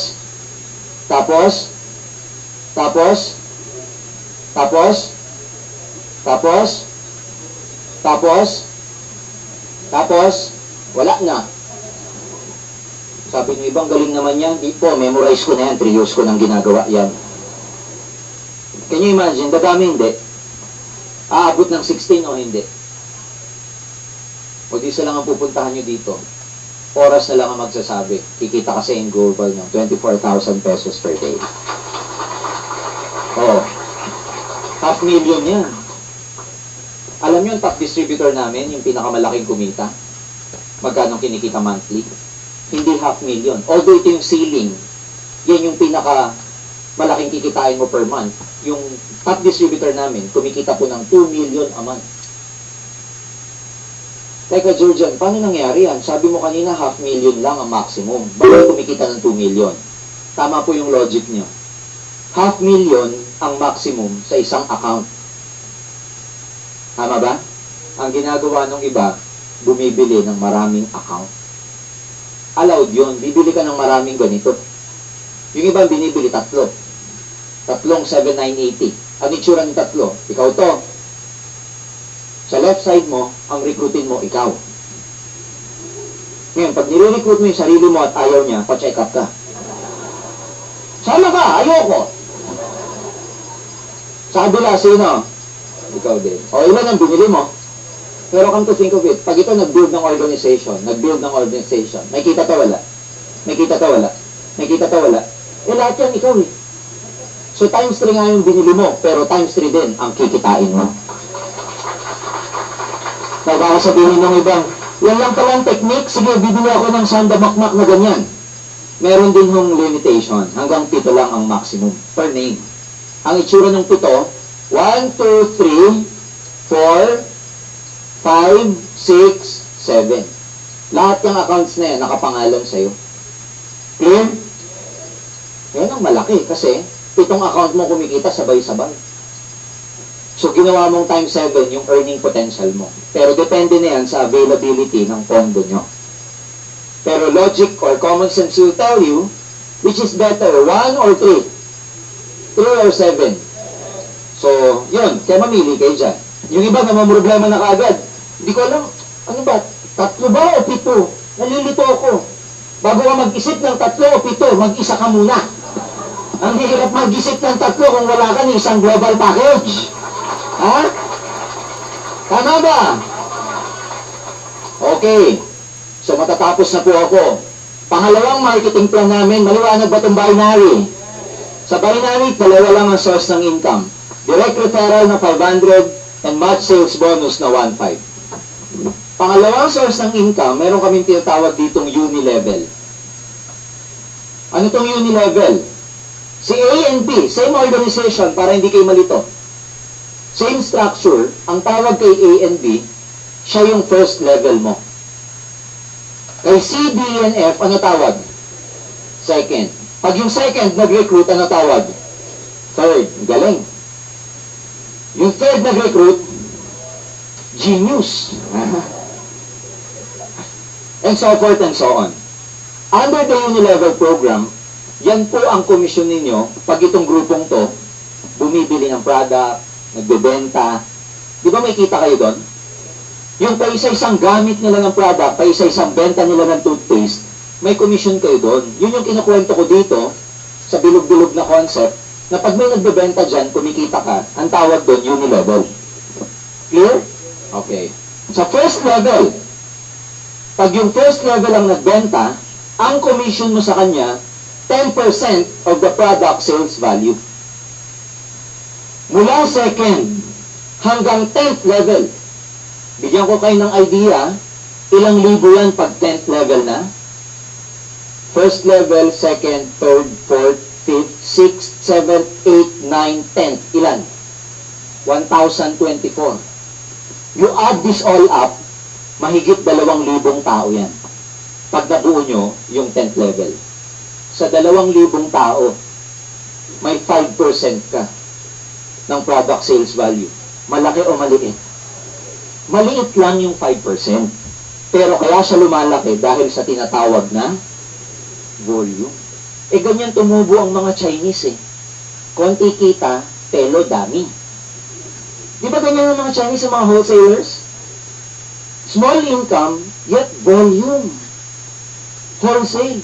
tapos, tapos, tapos, tapos, tapos, tapos, wala na. Sabi ng ibang, galing naman yan. Di po, memorize ko na yan. 3 years ko nang ginagawa yan. Can you imagine? Dadami hindi. Aabot ng 16 o hindi? O di isa lang ang pupuntahan nyo dito. Oras na lang ang magsasabi. Kikita kasi in global ng 24,000 pesos per day. Oo. 500,000 yan. Alam nyo yung top distributor namin, yung pinakamalaking kumita? Magkano kinikita monthly? Hindi 500,000. Although ito yung ceiling, yan yung pinaka malaking kikitain mo per month. Yung top distributor namin, kumikita po ng 2 million a month. Teka, Georgian, paano nangyari yan? Sabi mo kanina, 500,000 lang ang maximum. Bakit kumikita ng 2 million? Tama po yung logic nyo. 500,000 ang maximum sa isang account. Tama ba? Ang ginagawa ng iba, bumibili ng maraming account. Allowed yun. Bibili ka ng maraming ganito. Yung iba binibili tatlo. Tatlong 7,980. Ano itsura ng tatlo? Ikaw to. Sa left side mo, ang recruitin mo, ikaw. Ngayon, pag nire-recruit mo yung sarili mo at ayaw niya, pa-check up ka. Sama ka, ayoko. Sa kabila, sino? Ikaw din. O ilan ang binili mo? Pero come to think of it, pag ito nag-build ng organization, may kita to wala? May kita to wala? May kita to wala? Eh lahat yan, ikaw eh. So times 3 nga yung binili mo, pero times 3 din ang kikitain mo. Baka sabihin ng ibang, yan lang palang technique, sige, bibili ako ng sandamakmak na ganyan. Meron din hong limitation, hanggang 7 lang ang maximum per name. Ang itsura ng 7, 1, 2, 3, 4, 5, 6, 7. Lahat ng accounts na yan, nakapangalan sa'yo. Clear? Yan ang malaki kasi 7 account mo kumikita sabay-sabay. So, ginawa mong times 7 yung earning potential mo. Pero depende na yan sa availability ng pondo nyo. Pero logic or common sense will tell you which is better, 1 or 3? 3 or 7? So, yun. Kaya mamili kayo dyan. Yung iba na problema na kaagad. Hindi ko alam, ano ba? 3 ba o 7? Nalilito ako. Bago ka mag-isip ng 3 o 7, mag-isa ka muna. Ang hirap mag-isip ng 3 kung wala ka ng isang global package. Ha? Tama ba? Okay. So, matatapos na po ako. Pangalawang marketing plan namin, maliwanag ba itong binary? Sa binary, 2 lang ang source ng income. Direct referral na 500 and match sales bonus na 1.5. Pangalawang source ng income, meron kaming tinatawag ditong uni-level. Ano itong uni-level? Si A and B, same organization para hindi kayo malito. Same structure, ang tawag kay A and B, siya yung first level mo. Kay C, D, and F, ano tawag? Second. Pag yung second nag-recruit, ano tawag? Third. Galing. Yung third nag-recruit, genius. And so forth and so on. Under the uni-level program, yan po ang komisyon ninyo pag itong grupong to, bumibili ng product, nagbebenta. Di ba may kita kayo doon? Yung pa isa-isang gamit nila ng product, pa isa-isang benta nila ng toothpaste, may commission kayo doon. Yun yung kinukwento ko dito, sa bilog-bilog na concept, na pag may nagbebenta dyan, kumikita ka, ang tawag doon, uni-level. Clear? Okay. Sa first level, pag yung first level ang nagbenta, ang commission mo sa kanya, 10% of the product sales value. Mula second hanggang 10th level, bigyan ko kayo ng idea, ilang libo yan pag 10th level na? First level, second, third, fourth, fifth, sixth, seventh, eighth, ninth, 10th. Ilan? 1,024. You add this all up, mahigit 2,000 tao yan. Pag nabuo nyo yung 10th level. Sa 2,000 tao, may 5% ka ng product sales value. Malaki o maliit? Maliit lang yung 5%. Pero kaya siya lumalaki dahil sa tinatawag na volume. Eh ganyan tumubo ang mga Chinese eh. Konti kita, pero dami. Di ba ganyan ang mga Chinese sa mga wholesalers? Small income, yet volume. Wholesale.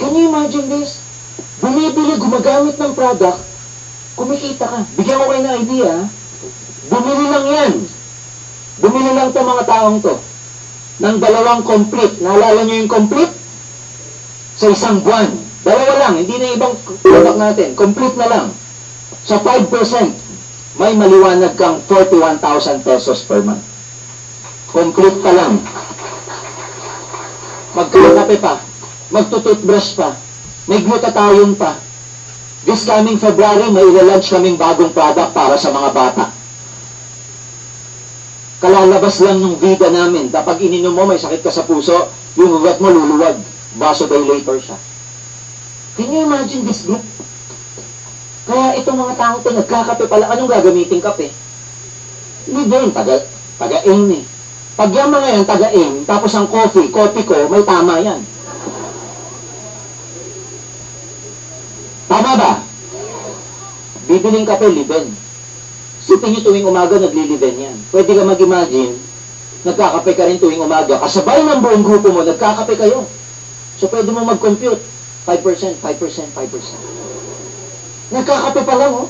Can you imagine this? Bumibili, gumagamit ng product, kumikita ka. Bigyan ko kayo ng idea, ha? Bumili lang yan. Bumili lang to mga taong to ng 2 complete. Naalala nyo yung complete? Sa isang buwan. 2 lang, hindi na ibang product natin. Complete na lang. Sa 5%, may maliwanag kang 41,000 pesos per month. Complete pa lang. Magkakape pa. Magtututbrush pa. May glutathione pa. This coming February, may ilalunch kaming bagong product para sa mga bata. Kalalabas lang ng vida namin. Kapag ininom mo, may sakit ka sa puso, yung ugat mo luluwag. Vasodilator siya. Can you imagine this group? Kaya itong mga tao ito, nagkakape pala. Anong gagamitin kape? Hindi din, taga-aim eh. Pag yung mga yan, taga-aim, tapos ang coffee ko, may tama yan. Tama ba? Bibiling kape, liben. Sipin nyo tuwing umaga, nagli-liben yan. Pwede ka mag-imagine, nagkakape ka rin tuwing umaga. Kasabay ng buong grupo mo, nagkakape kayo. So pwede mo mag-compute. 5%, 5%, 5%. Nagkakape pa lang, oh.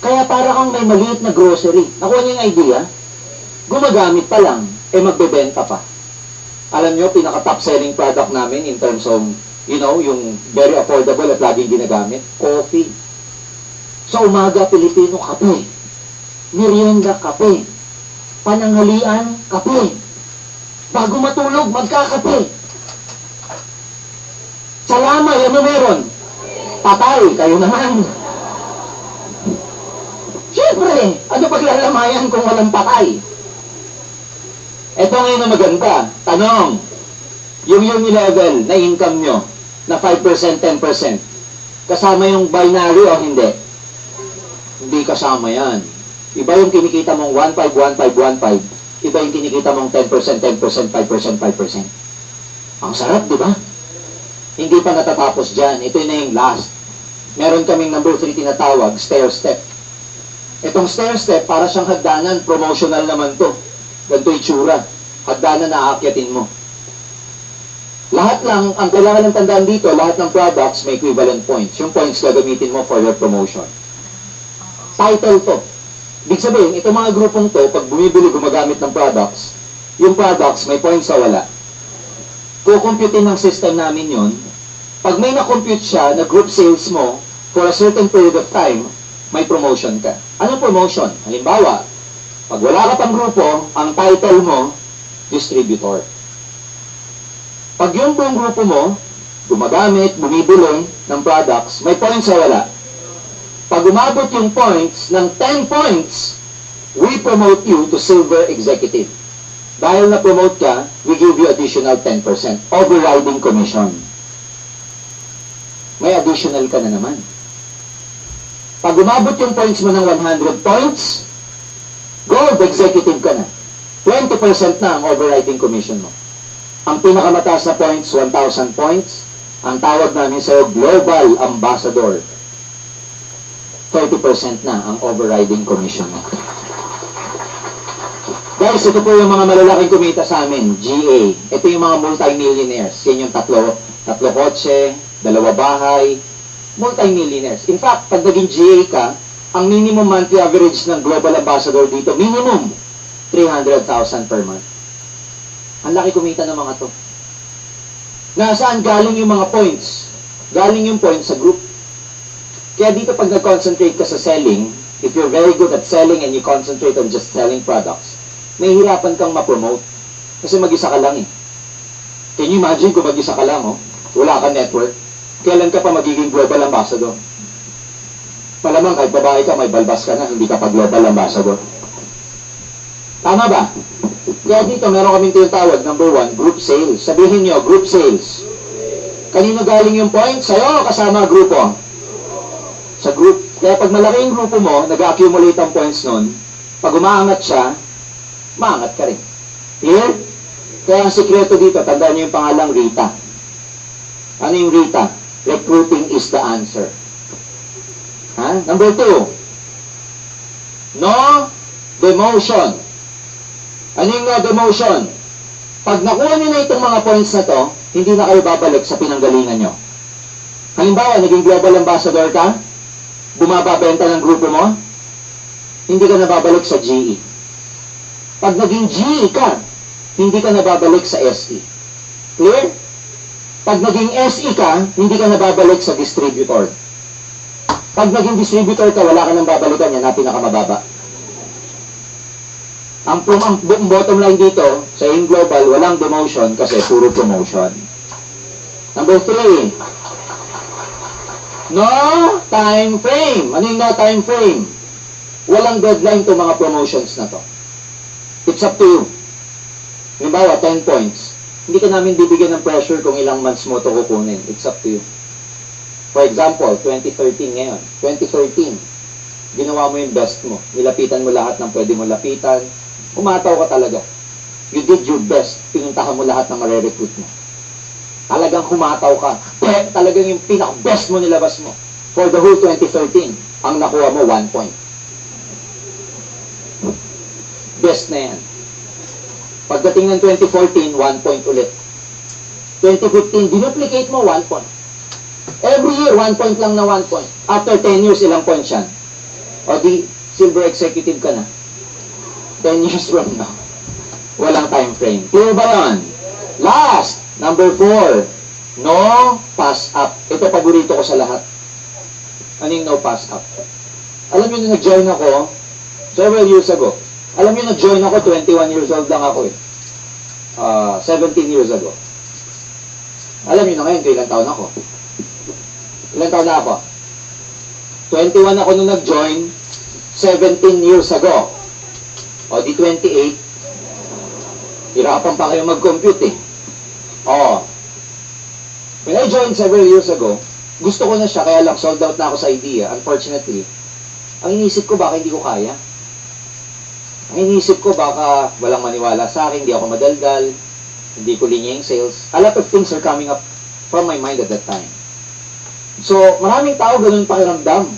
Kaya para kang may maliit na grocery. Nakuha niyo yung idea? Gumagamit pa lang, magbebenta pa. Alam nyo, pinaka-top selling product namin in terms of, you know, yung very affordable at laging ginagamit, coffee. Sa umaga, Pilipino, kape. Merienda, kape. Pananghalian, kape. Bago matulog, magkakape. Sa lamay, ano meron? Patay, kayo naman. Siyempre, ano paglalamayan kung walang patay? Ito ngayon na maganda. Tanong, yung level na income nyo, na 5%, 10%, kasama yung binary o hindi? Hindi kasama yan. Iba yung kinikita mong 1.5, 1.5, 1.5. Iba yung kinikita mong 10%, 10%, 5%, 5%. Ang sarap, di ba? Hindi pa natatapos dyan. Ito na yung last. Meron kaming number 3 tinatawag, stair step. Itong stair step, para siyang hagdanan, promotional naman to. Ganito itsura. Hagdanan na aakyatin mo. Lahat lang, ang kailangan ng tandaan dito, lahat ng products may equivalent points. Yung points gagamitin mo for your promotion. Title to. Ibig sabihin, itong mga grupong to, pag bumibili, gumagamit ng products, yung products may points sa wala. Kukumputin ng system namin yun. Pag may na-compute siya na group sales mo, for a certain period of time, may promotion ka. Anong promotion? Halimbawa, pag wala ka pang grupo, ang title mo, distributor. Pag yung buong grupo mo, gumagamit, bumibili ng products, may points sa wala. Pag umabot yung points ng 10 points, we promote you to silver executive. Dahil na-promote ka, we give you additional 10%. Overriding commission. May additional ka na naman. Pag umabot yung points mo ng 100 points, gold executive ka na. 20% na ang overriding commission mo. Ang pinakamataas na points, 1,000 points. Ang tawag namin sa'yo, Global Ambassador. 30% na ang overriding commission mo. Guys, ito po yung mga malalaking kumita sa amin, GA. Ito yung mga multi-millionaires. Yan yung tatlo kotse, 2 bahay, multi-millionaires. In fact, pag naging GA ka, ang minimum monthly average ng Global Ambassador dito, minimum 300,000 per month. Ang laki kumita ng mga to. Nasaan galing yung mga points? Galing yung points sa group. Kaya dito pag nag-concentrate ka sa selling, if you're very good at selling and you concentrate on just selling products, may hirapan kang ma-promote. Kasi mag-isa ka lang eh. Can you imagine kung mag-isa ka lang, oh? Wala kang network. Kailan ka pa magiging global ambassador? Malamang kahit babae ka, may balbas ka na, hindi ka pa global ambassador. Tama ba? Kaya dito, meron kaming tinatawag, number 1, group sales. Sabihin nyo, group sales. Kanino galing yung points? Sa'yo, kasama grupo. Sa group. Kaya pag malaki yung grupo mo, nag-accumulate ang points nun, pag umaangat siya, maangat ka rin. Clear? Kaya ang sikreto dito, tandaan nyo yung pangalang Rita. Ano yung Rita? Recruiting is the answer. Ha? Number 2. No demotion. Ano yung no demotion? Pag nakuha nyo na itong mga points na to, hindi na kayo babalik sa pinanggalingan nyo. Halimbawa, naging global ambassador ka, bumababenta ng grupo mo, hindi ka nababalik sa GE. Pag naging GE ka, hindi ka nababalik sa SE. Clear? Pag naging SE ka, hindi ka nababalik sa distributor. Pag naging distributor ka, wala ka nang babalikan, yan na pinakamababa. Ang bottom line dito, sa In Global, walang demotion kasi puro promotion. Number 3, no time frame. Ano yung no time frame? Walang deadline to mga promotions na to. It's up to you. Halimbawa, 10 points. Hindi ka namin bibigyan ng pressure kung ilang months mo ito kukunin. It's up to you. For example, 2013 ngayon. 2013, ginawa mo yung best mo. Nilapitan mo lahat ng pwede mo lapitan. Umataw ka talaga. You did your best. Pinuntahan mo lahat ng mare-recruit mo. Talagang humataw ka. Talagang yung pinaka-best mo nilabas mo. For the whole 2013, ang nakuha mo, 1 point. Best na yan. Pagdating ng 2014, 1 point ulit. 2015, dinuplicate mo, 1 point. Every year, 1 point lang na 1 point. After 10 years, ilang points yan? O di, silver executive ka na. 10 years from now. Walang time frame. Clear ba yan? Last, number 4. No pass up. Ito paborito ko sa lahat. Ano yung no pass up? Alam niyo na nag-join ako several years ago. Alam niyo nag-join ako, 21 years old lang ako eh. 17 years ago. Alam niyo na ngayon, kailan taon ako? Ilan taon na ako? 21 ako nung nag-join, 17 years ago. O di 28, hirapan pa kayo mag-compute eh. When I joined several years ago, gusto ko na siya, kaya lang sold out na ako sa idea. Unfortunately, ang inisip ko baka hindi ko kaya. Ang inisip ko baka walang maniwala sa akin, hindi ako madaldal, hindi ko linya yung sales. A lot of things are coming up from my mind at that time. So, maraming tao ganun pakiramdam.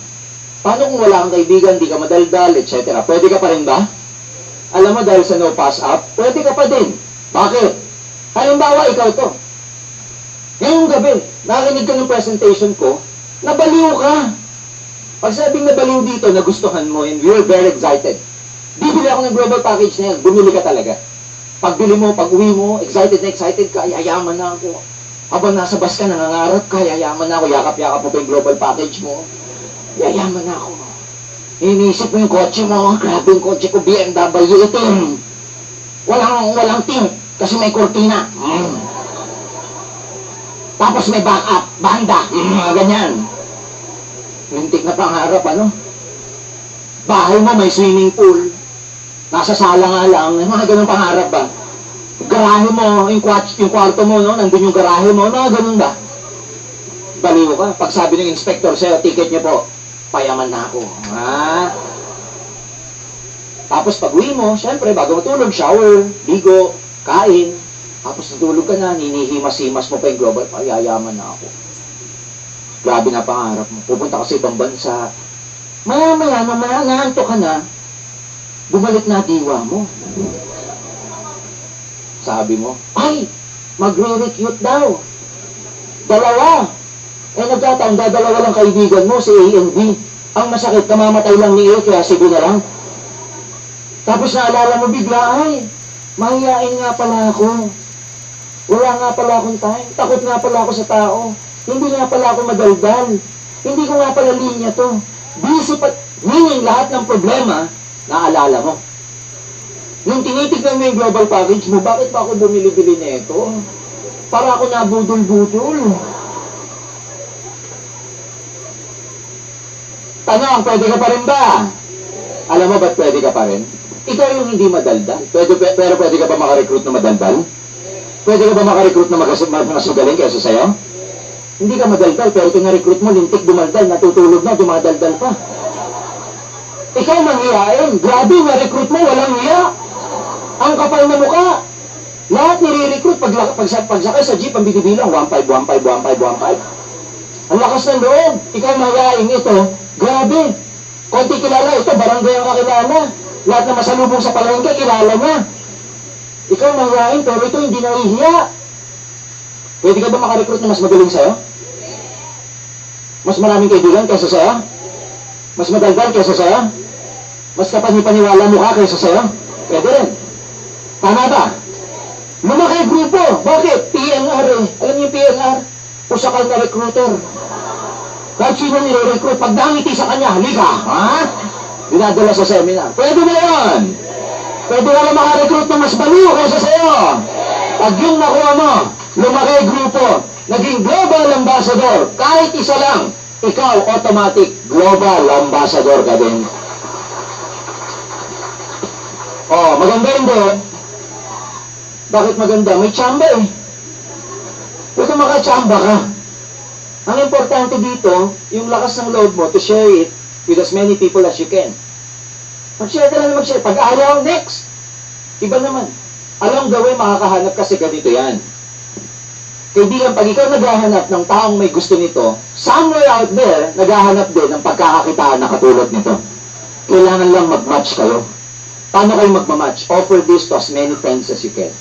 Paano kung wala kang kaibigan, di ka madaldal, etc. Pwede ka pa rin ba? Alam mo, dahil sa no pass up, pwede ka pa din. Bakit? Halimbawa, ikaw to. Ngayong gabi, narinig ka ng presentation ko, nabaliw ka. Pag sabing nabaliw dito, nagustuhan mo, and you're very excited. Bibili ako ng global package na yan, bumili ka talaga. Pagbili mo, pag uwi mo, excited ka, yayaman na ako. Habang nasa bus ka, nangangarap ka, yayaman na ako, yakap-yakap mo pa yung global package mo. Yayaman na ako. Iniisip mo yung kotse mo, grabe yung kotse ko, BMW ito. Walang tint, kasi may kortina. Tapos may backup, banda, ganyan. Lintik na pangarap, ano? Bahay mo may swimming pool. Nasa sala nga lang, mga ganun pangarap ba? Garahe mo, yung kwarto mo, no? Nandun yung garahe mo, mga ganun ba? Baliw ka. Pag sabi ng inspector sa'yo, ticket niyo po, payaman na ako. Ha? Tapos pag uwi mo, syempre, bago matulog, shower, ligo, kain. Tapos natulog ka na, ninihimas-himas mo pa yung global, yayaman na ako. Grabe na pangarap mo. Pupunta ka sa ibang bansa. Maya-maya, naanto ka na, bumalik na diwa mo. Sabi mo, ay, magre-recute daw. Dalawa. Nagkataon, dalawa lang kaibigan mo, si A and B. Ang masakit, kamamatay lang ni A, kaya sige na lang. Tapos naalala mo bigla, ay, mahihain nga pala ako. Wala nga pala akong time. Takot nga pala ako sa tao. Hindi nga pala ako madaldal. Hindi ko nga pala linya to. Busy pa, meaning lahat ng problema, naalala mo. Nung tinitignan mo yung global package mo, bakit ba ako bumili-bili nito? Para ako nabudol-budol. Tanong, pwede ka pa rin ba? Alam mo ba't pwede ka pa rin? Ikaw yung hindi madaldal. Pero pwede ka ba makarecruit na madaldal? Pwede ka ba makarecruit na masagaling kaysa sa'yo? Hindi ka madaldal, pero ito na-recruit mo, lintik dumaldal, natutulog na, dumadaldal pa. Ikaw manghiyain. Grabe, na-recruit mo, walang hiya. Ang kapal na mukha. Lahat nire-recruit, pagsakay sa jeep, ang binibilang, 1.5, 1.5, 1.5, 1.5. Ang lakas ng loob. Ikaw mahihain ito. Grabe. Konti kilala, ito, barangay ang kakilala. Lahat na masalubong sa palengke, kilala niya. Ikaw mahihain, pero ito hindi nahihiya. Pwede ka ba makarecruit na mas magaling sa'yo? Mas maraming kaibigan kaysa sa'yo? Mas madaldal kaysa sa'yo? Mas kapani-paniwala mo ka kaysa sa'yo? Pwede rin. Tama ba? Lumaki grupo. Bakit? PNR eh. Alam niyo yung PNR? Pusakal na recruiter. Kahit sino nire-recruit, pag dangiti sa kanya, halika. Ha? Dinadala sa seminar. Pwede ba yan? Pwede ka lang makarecruit na mas baliw kaysa sa'yo. Pag yung nakuha mo, lumaki grupo, naging global ambassador, kahit isa lang, ikaw automatic global ambassador ka din. Oh, maganda hindi. Bakit maganda? May tsamba eh. Huwag kang makachamba ka. Ang importante dito, yung lakas ng loob mo to share it with as many people as you can. Mag-share ka lang na mag-share. Pag ayaw, next. Iba naman. Along the way, makakahanap kasi ganito yan. Kaibigan, pag ikaw naghahanap ng taong may gusto nito, somewhere out there, naghahanap din ng pagkakakitaan na katulad nito. Kailangan lang mag-match kayo. Paano kayo magmamatch? Offer this to as many friends as you can.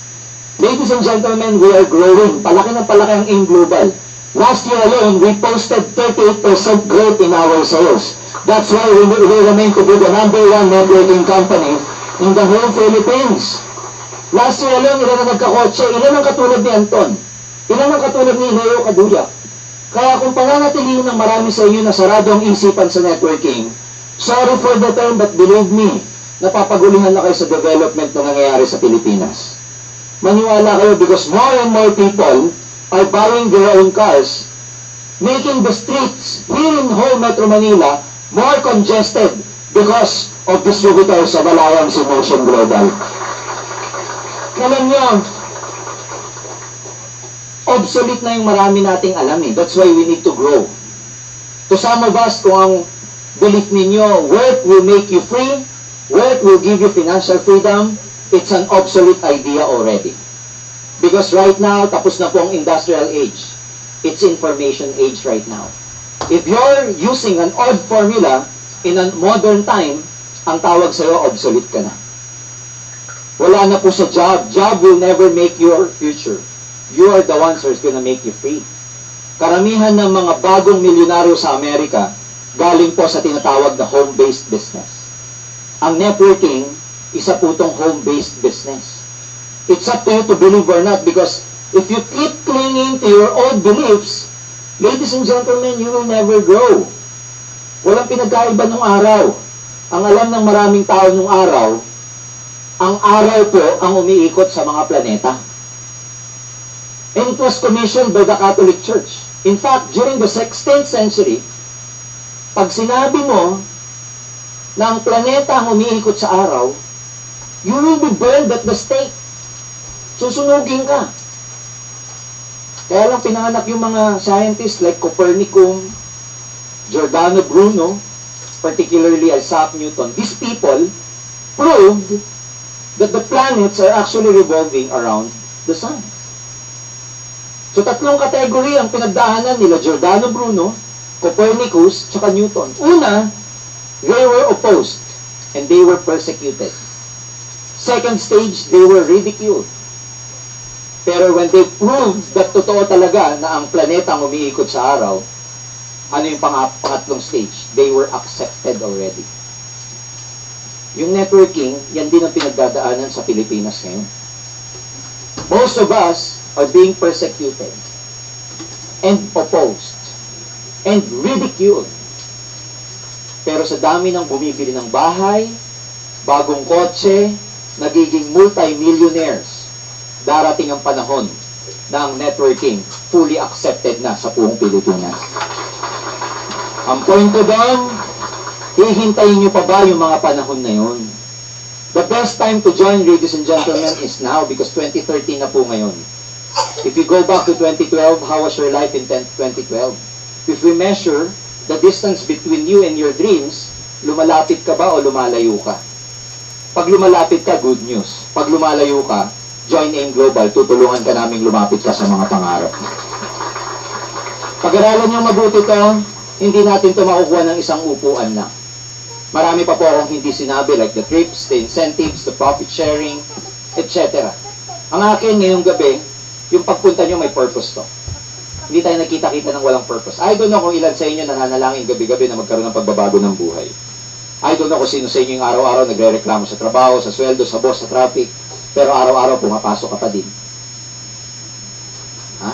Ladies and gentlemen, we are growing. Palaki ng palaki ang AIM Global. Last year alone, we posted 38% growth in our sales. That's why we remain to be the #1 networking company in the whole Philippines. Last year alone, ilan ang nagkakotse, ilan ang katulad ni Anton, ilan ang katulad ni Leo Caduya. Kaya kung pananatilihin ng marami sa inyo na sarado ang isipan sa networking, sorry for the term, but believe me, napapagulihan na kayo sa development na nangyayari sa Pilipinas. Maniwala kayo because more and more people are buying their own cars, making the streets here in whole Metro Manila more congested because of distributors of Alliance in Motion Global. Alam nyo, obsolete na yung marami nating alam eh. That's why we need to grow. To some of us, kung ang belief ninyo, work will make you free, work will give you financial freedom, it's an obsolete idea already. Because right now, tapos na po ang industrial age. It's information age right now. If you're using an old formula in a modern time, ang tawag sa'yo, obsolete ka na. Wala na po sa job. Job will never make your future. You are the ones who's gonna make you free. Karamihan ng mga bagong milyonaryo sa Amerika, galing po sa tinatawag na home-based business. Ang networking, isa po itong home-based business. It's up to you to believe or not, because if you keep clinging to your old beliefs, ladies and gentlemen, you will never grow. Walang pinagkaiba nung araw. Ang alam ng maraming tao nung araw, ang araw po ang umiikot sa mga planeta. And it was commissioned by the Catholic Church. In fact, during the 16th century, pag sinabi mo na ang planeta ang umiikot sa araw, you will be burned at the stake. Susunugin ka. Kaya lang pinanganak yung mga scientists like Copernicus, Giordano Bruno, particularly Isaac Newton. These people proved that the planets are actually revolving around the sun. So tatlong kategory ang pinagdaanan nila Giordano Bruno, Copernicus, tsaka Newton. Una, they were opposed and they were persecuted. Second stage, they were ridiculed. Pero when they proved that totoo talaga na ang planeta ang umiikot sa araw, ano yung pangatlong stage? They were accepted already. Yung networking, yan din ang pinagdadaanan sa Pilipinas ngayon. Most of us are being persecuted and opposed and ridiculed. Pero sa dami ng bumibili ng bahay, bagong kotse, nagiging multi-millionaires, darating ang panahon na ang networking fully accepted na sa buong Pilipinas. Ang point ko doon, hihintayin nyo pa ba yung mga panahon na yun? The best time to join, ladies and gentlemen, is now because 2013 na po ngayon. If you go back to 2012, how was your life in 2012? If we measure the distance between you and your dreams, lumalapit ka ba o lumalayo ka? Pag lumalapit ka, good news. Pag lumalayo ka, join AIM Global, tutulungan ka namin lumapit ka sa mga pangarap. Pag-aralan nyo mabuti to, hindi natin to makukuha ng isang upuan na. Marami pa po akong hindi sinabi, like the trips, the incentives, the profit sharing, etc. Ang akin ngayong gabi, yung pagpunta nyo may purpose to. Hindi tayo nagkita-kita ng walang purpose. I don't know kung ilan sa inyo nananalangin gabi-gabi na magkaroon ng pagbabago ng buhay. I don't know kung sino sa inyo yung araw-araw nagre-reklamo sa trabaho, sa sweldo, sa boss, sa traffic, pero araw-araw pumapasok ka pa din. Ha?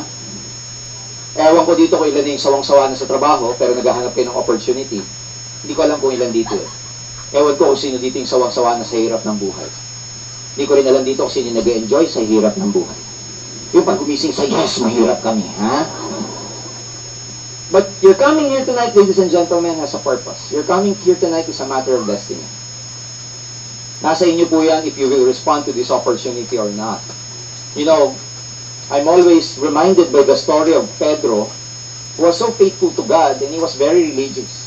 Ewan ko dito kung ilan na yung sawang-sawa na sa trabaho, pero naghahanap kayo ng opportunity. Hindi ko alam kung ilan dito eh. Ewan ko kung sino dito yung sawang-sawa na sa hirap ng buhay. Hindi ko rin alam dito kung sino nag-enjoy sa hirap ng buhay. Yung pag gumising sa, yes, mahirap kami, ha? But you're coming here tonight, ladies and gentlemen, has a purpose. You're coming here tonight is a matter of destiny. Nasa inyo po yan if you will respond to this opportunity or not. You know, I'm always reminded by the story of Pedro, who was so faithful to God, and he was very religious.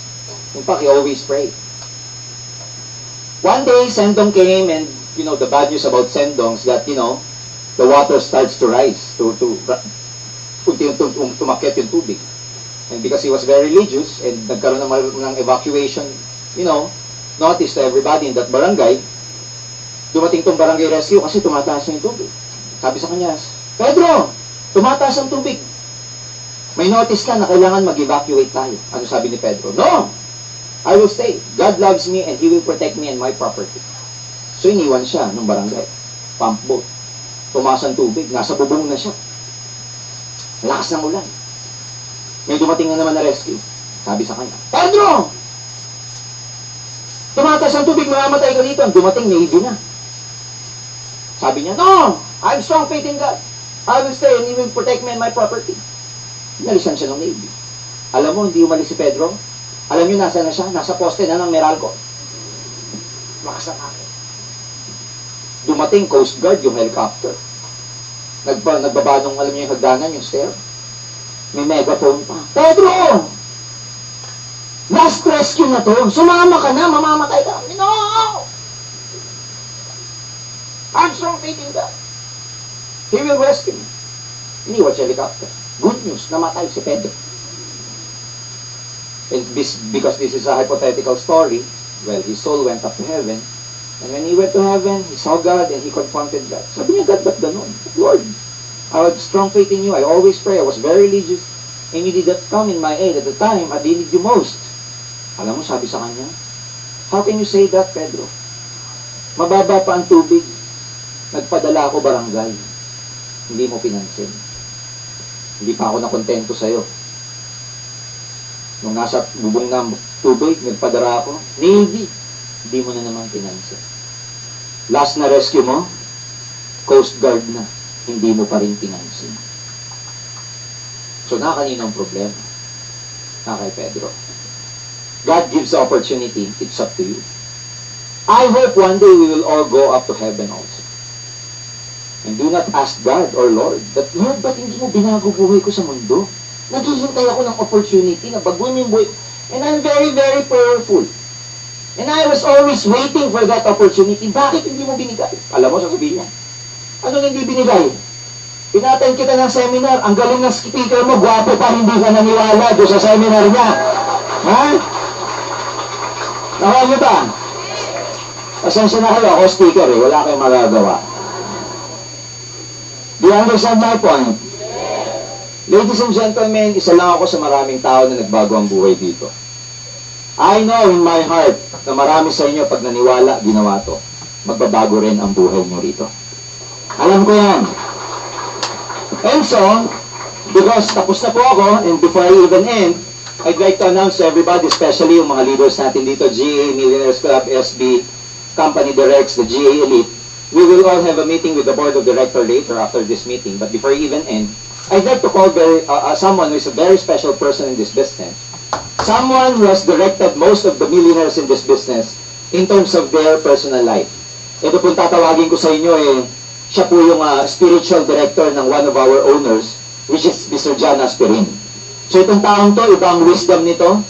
In fact, he always prayed. One day, Sendong came, and, you know, the bad news about Sendong is that, you know, the water starts to rise, tumakyat yung tubig. And because he was very religious, and nagkaroon ng evacuation, you know, notice to everybody in that barangay, dumating tong barangay rescue kasi tumataas na yung tubig. Sabi sa kanya, Pedro, tumataas ang tubig. May notice ka na kailangan mag-evacuate tayo. Ano sabi ni Pedro? No! I will stay. God loves me and He will protect me and my property. So iniwan siya ng barangay. Pump boat. Tumaas ang tubig. Nasa bubong na siya. Lakas ng ulan. May dumating na naman na rescue. Sabi sa kanya, Pedro! Tumataas ang tubig, mamamatay ka dito. Dumating, Navy na. Sabi niya, no! I have strong faith in God. I will stay and He will protect me and my property. Nalisan siya ng Navy. Alam mo, hindi umalis si Pedro. Alam niyo, nasa na siya? Nasa poste na ng Meralco. Lakas ng akin. Dumating Coast Guard, yung helicopter. Nagbabanong, alam niyo yung hagdanan, yung stair. May megaphone pa. Pedro! Last rescue na to. Sumama ka na, mamamatay ka. No! I'm strong faith in God. He will rescue me. Iniwan siya helicopter. Good news, namatay si Pedro. And because this is a hypothetical story, well, his soul went up to heaven. And when he went to heaven, he saw God and he confronted God. Sabi niya, God, ba't ganun? Lord, I had strong faith in you. I always pray. I was very religious. And you did not come in my aid at the time I needed you most. Alam mo, sabi sa kanya, how can you say that, Pedro? Mababa pa ang tubig. Nagpadala ako barangay. Hindi mo pinansin. Hindi pa ako nakontento sa'yo. Nung nasa bubong ng tubig, nagpadala ako. Navy. Hindi mo na naman pinansin. Last na rescue mo, Coast Guard na. Hindi mo pa rin pinansin. So, kanino ang problema? Kay Pedro. God gives the opportunity. It's up to you. I hope one day we will all go up to heaven also. And do not ask God or Lord that, Lord, ba't hindi mo binago buhay ko sa mundo? Naghihintay ako ng opportunity na baguhin yung buhay. And I'm very, very prayerful. And I was always waiting for that opportunity. Bakit hindi mo binigay? Alam mo, sasabihin niya. Ano hindi binigay? Pinattend kita ng seminar. Ang galing ng speaker mo, gwapo pa, hindi ka naniwala doon sa seminar niya. Ha? Nakuha niyo ba? Pasensya na kayo, ako speaker eh. Wala kayong magagawa. Do you understand my point? Ladies and gentlemen, isa lang ako sa maraming tao na nagbago ang buhay dito. I know in my heart na marami sa inyo pag naniwala, ginawa to. Magbabago rin ang buhay nyo rito. Alam ko yan. And so, because tapos na po ako, and before I even end, I'd like to announce to everybody, especially yung mga leaders natin dito, GA, Millionaires Club, SB, Company Directs, the GA Elite, we will all have a meeting with the Board of Directors later after this meeting. But before I even end, I'd like to call someone who is a very special person in this business. Someone who has directed most of the millionaires in this business in terms of their personal life. Ito pong tatawagin ko sa inyo siya po yung spiritual director ng one of our owners, which is Mr. John Aspirin. So itong taong to, iba ang wisdom nito,